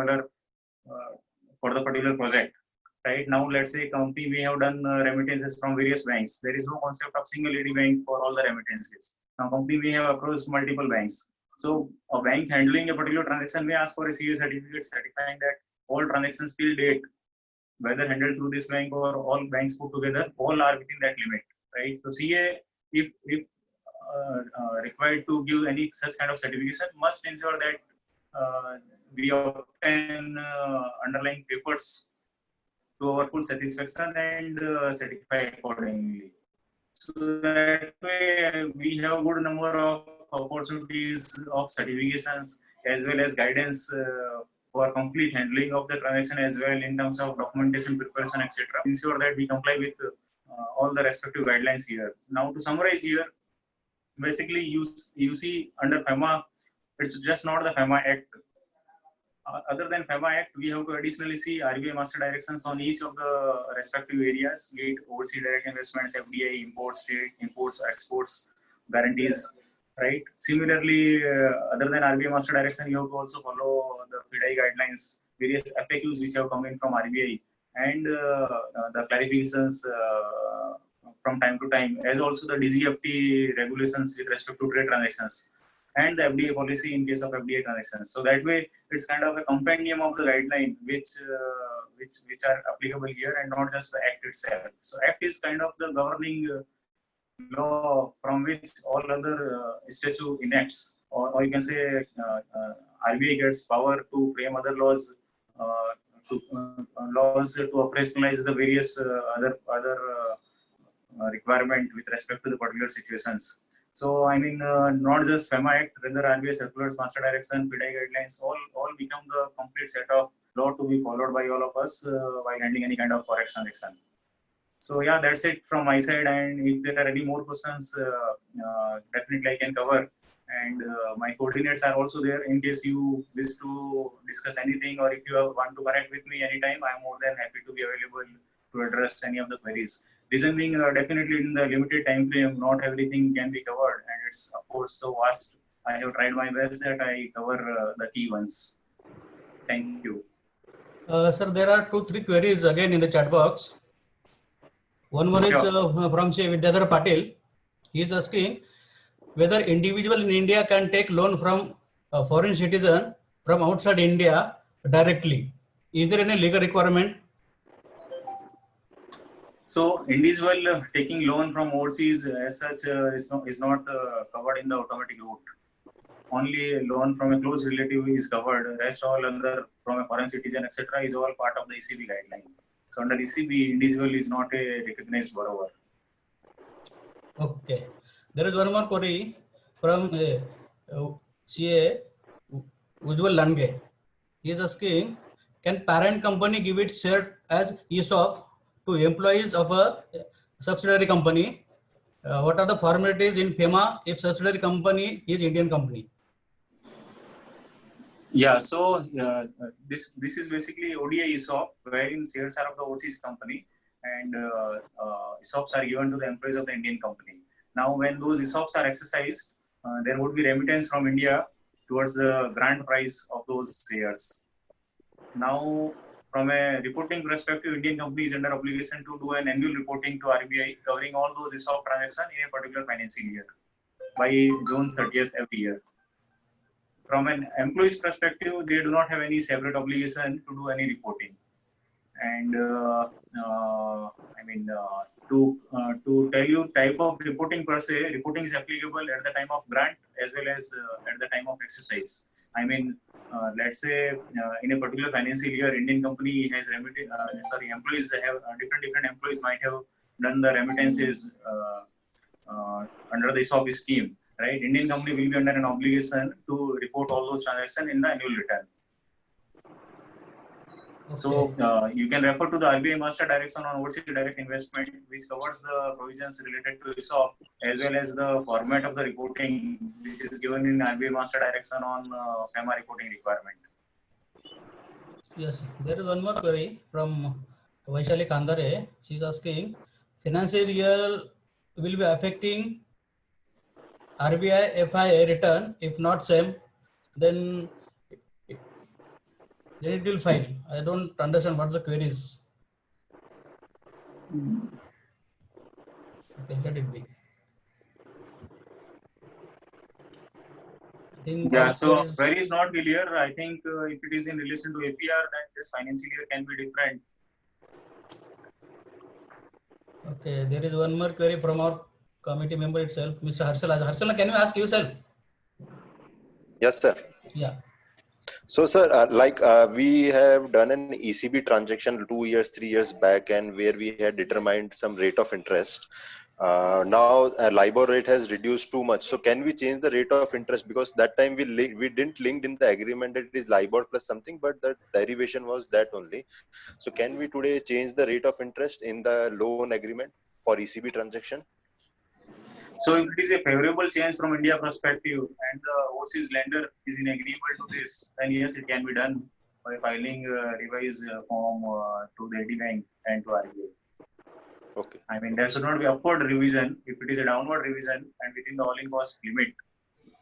for the particular project. Right now, let's say company may have done remittances from various banks. There is no concept of single AD bank for all the remittances. Now, company may have approached multiple banks. So, a bank handling a particular transaction may ask for a CA certificate certifying that all transactions till date, whether handled through this bank or all banks put together, all are within that limit. Right. So, CA, if required to give any such kind of certification, must ensure that we obtain underlying papers to our full satisfaction and certify accordingly. So that way we have a good number of opportunities of certifications as well as guidance for complete handling of the transaction as well in terms of documentation preparation, etc. Ensure that we comply with all the respective guidelines here. Now to summarize here, basically you see under FEMA, it's just not the FEMA Act. Other than FEMA Act, we have to additionally see RBI master directions on each of the respective areas, be it overseas direct investments, FDI, imports, trade, imports, exports, guarantees, right? Similarly, other than RBI master direction, you have to also follow the FDI guidelines, various FAQs which have come in from RBI, and the clarifications from time to time, as also the DGFT regulations with respect to trade transactions, and the FDA policy in case of FDA transactions. So that way, it's kind of a compendium of the guideline which are applicable here, and not just the Act itself. So Act is kind of the governing law from which all other statute enacts, or you can say RBI gets power to frame other laws, to operationalize the various other requirement with respect to the particular situations. So, I mean, not just FEMA Act, rather RBI circulars, master direction, FDI guidelines, all become the complete set of law to be followed by all of us while handling any kind of forex transaction. So, yeah, that's it from my side. And if there are any more questions, definitely I can cover. And my coordinates are also there in case you wish to discuss anything, or if you want to connect with me anytime, I'm more than happy to be available to address any of the queries. Reason being, definitely in the limited time frame, not everything can be covered, and it's of course so vast. I have tried my best that I cover the key ones. Thank you. Sir, there are 2-3 queries again in the chat box. One more is from Shri Vidyadhar Patil. He is asking whether individual in India can take loan from a foreign citizen from outside India directly. Is there any legal requirement? So, individual taking loan from overseas as such is not covered in the automatic route. Only loan from a close relative is covered. Rest all other from a foreign citizen, etc., is all part of the ECB guideline. So, under ECB, individual is not a recognized borrower. Okay. There is one more query from CA Ujjwal Lange. He is asking, can parent company give its share as ESOP to employees of a subsidiary company? What are the formalities in FEMA if subsidiary company is Indian company? Yeah, so this is basically ODI ESOP, wherein shares are of the overseas company, and ESOPs are given to the employees of the Indian company. Now, when those ESOPs are exercised, there would be remittance from India towards the grant price of those shares. Now, from a reporting perspective, Indian company is under obligation to do an annual reporting to RBI covering all those ESOP transactions in a particular financial year by June 30th every year. From an employee's perspective, they do not have any separate obligation to do any reporting. And to tell you type of reporting per se, reporting is applicable at the time of grant as well as at the time of exercise. I mean, let's say in a particular financial year, Indian company has remitted, employees have different employees might have done the remittances under the ESOP scheme. right? Indian company will be under an obligation to report all those transactions in the annual return. So you can refer to the RBI Master Direction on Overseas Direct Investment, which covers the provisions related to ESOP as well as the format of the reporting, which is given in RBI Master Direction on FEMA reporting requirement. Yes, there is one more query from Vaishali Kandare. She is asking, financial year will be affecting RBI FIA return. If not same, then it will file. I don't understand what the query is. Okay, let it be. I think Yeah, all so queries. query is not clear. I think if it is in relation to APR, then this financial year can be different. Okay, there is one more query from our committee member itself, Mr. Harshal. Harshal, can you ask yourself? Yes, sir. Yeah. So, sir, we have done an ECB transaction 2 years, 3 years back, and where we had determined some rate of interest. Now, LIBOR rate has reduced too much. So, can we change the rate of interest? Because that time we didn't link in the agreement that it is LIBOR plus something, but the derivation was that only. So, can we today change the rate of interest in the loan agreement for ECB transaction? So if it is a favorable change from India perspective and the overseas lender is in agreement to this, then yes, it can be done by filing a revised form to the AD Bank and to RBI. Okay. I mean, there should not be upward revision. If it is a downward revision and within the all-in cost limit,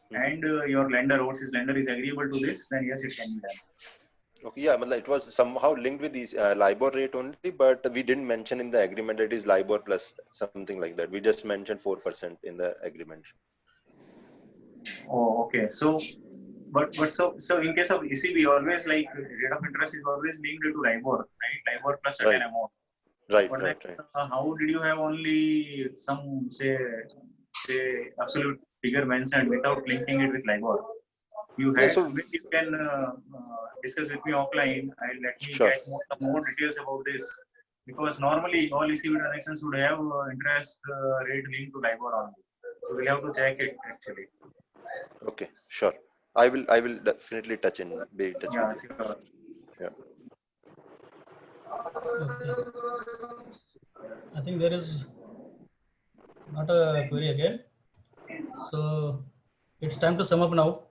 and your lender, overseas lender, is agreeable to this, then yes, it can be done. Okay, yeah, but it was somehow linked with these LIBOR rate only, but we didn't mention in the agreement that it is LIBOR plus something like that. We just mentioned 4% in the agreement. Oh, okay. So, but so in case of ECB, always like rate of interest is always linked to LIBOR, right? LIBOR plus certain amount. Right, But right, then, right. how did you have only some say absolute figure mentioned without linking it with LIBOR? You had, Yeah, so maybe you can discuss with me offline. Let me sure. get more details about this, because normally all ECB transactions would have interest rate linked to LIBOR only. So we'll have to check it actually. Okay, sure. I will definitely be in touch Yeah, with you. sure. Yeah. Okay. I think there is not a query again. So it's time to sum up now.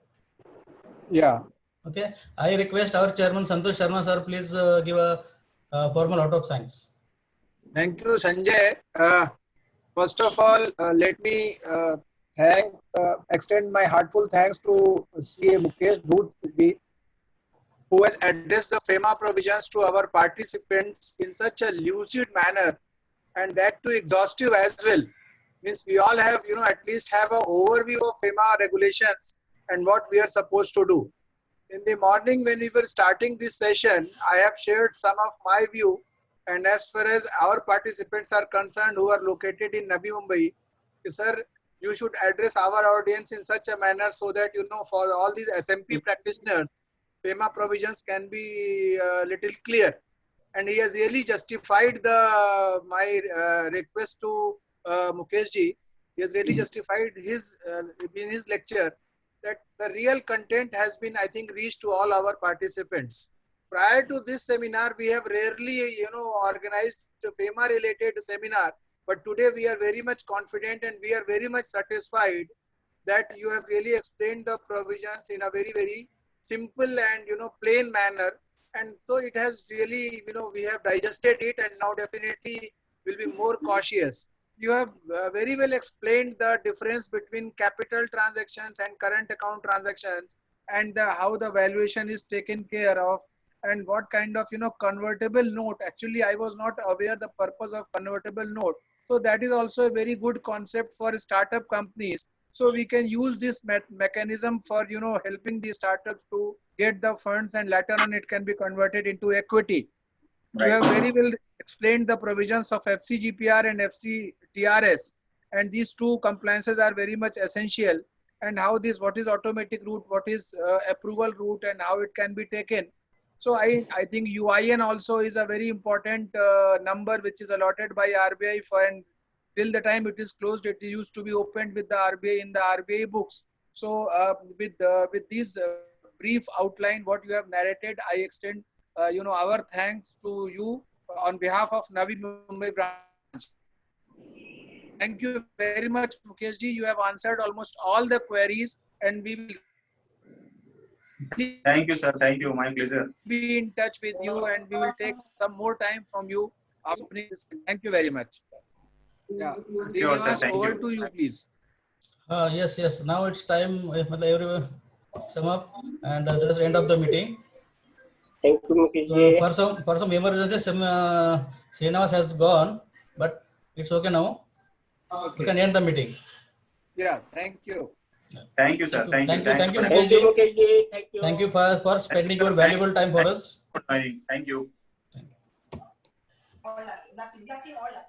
Yeah. Okay. I request our chairman Santosh Sharma sir, please give a formal vote of thanks. Thank you, Sanjay. First of all, let me extend my heartfelt thanks to CA Mukesh Dhoot, who has addressed the FEMA provisions to our participants in such a lucid manner, and that too exhaustive as well. Means we all have, at least have an overview of FEMA regulations and what we are supposed to do. In the morning when we were starting this session, I have shared some of my view, and as far as our participants are concerned who are located in Navi Mumbai, sir, you should address our audience in such a manner so that, for all these SMP practitioners, FEMA provisions can be little clear. And he has really justified my request to Mukesh ji. He has really justified in his lecture that the real content has been, I think, reached to all our participants. Prior to this seminar, we have rarely, organized a FEMA related seminar, but today we are very much confident and we are very much satisfied that you have really explained the provisions in a very, very simple and, plain manner. And so it has really, we have digested it, and now definitely will be more cautious. You have very well explained the difference between capital transactions and current account transactions, and how the valuation is taken care of, and what kind of, convertible note. Actually, I was not aware the purpose of convertible note. So that is also a very good concept for startup companies. So we can use this mechanism for, helping the startups to get the funds, and later on it can be converted into equity. Right. You have very well explained the provisions of FCGPR and FCTRS, and these two compliances are very much essential, and how what is automatic route, what is approval route, and how it can be taken. So I think UIN also is a very important number which is allotted by RBI for, and till the time it is closed, it used to be opened with the RBI in the RBI books. So with these brief outline, what you have narrated, I extend our thanks to you on behalf of Navi Mumbai branch. Thank you very much, Mukesh ji. You have answered almost all the queries, and we will Thank you, sir. Thank you. My pleasure. be in touch with you, and we will take some more time from you. Thank you very much. Yeah, Sure, sir. Srinivas, Thank over you. to you, please. Yes. Now it's time. Everyone sum up, and that is the end of the meeting. Thank you, Mukesh ji. For some emergency, Srinivas has gone, but it's okay now. We can end the meeting. Yeah, thank you. Thank you, sir. Thank you. Thank you, Thank you, Mukesh ji. Thank you. Thank you for spending your valuable time for us. Thank you. Thank you. Hola, Lucky, hola.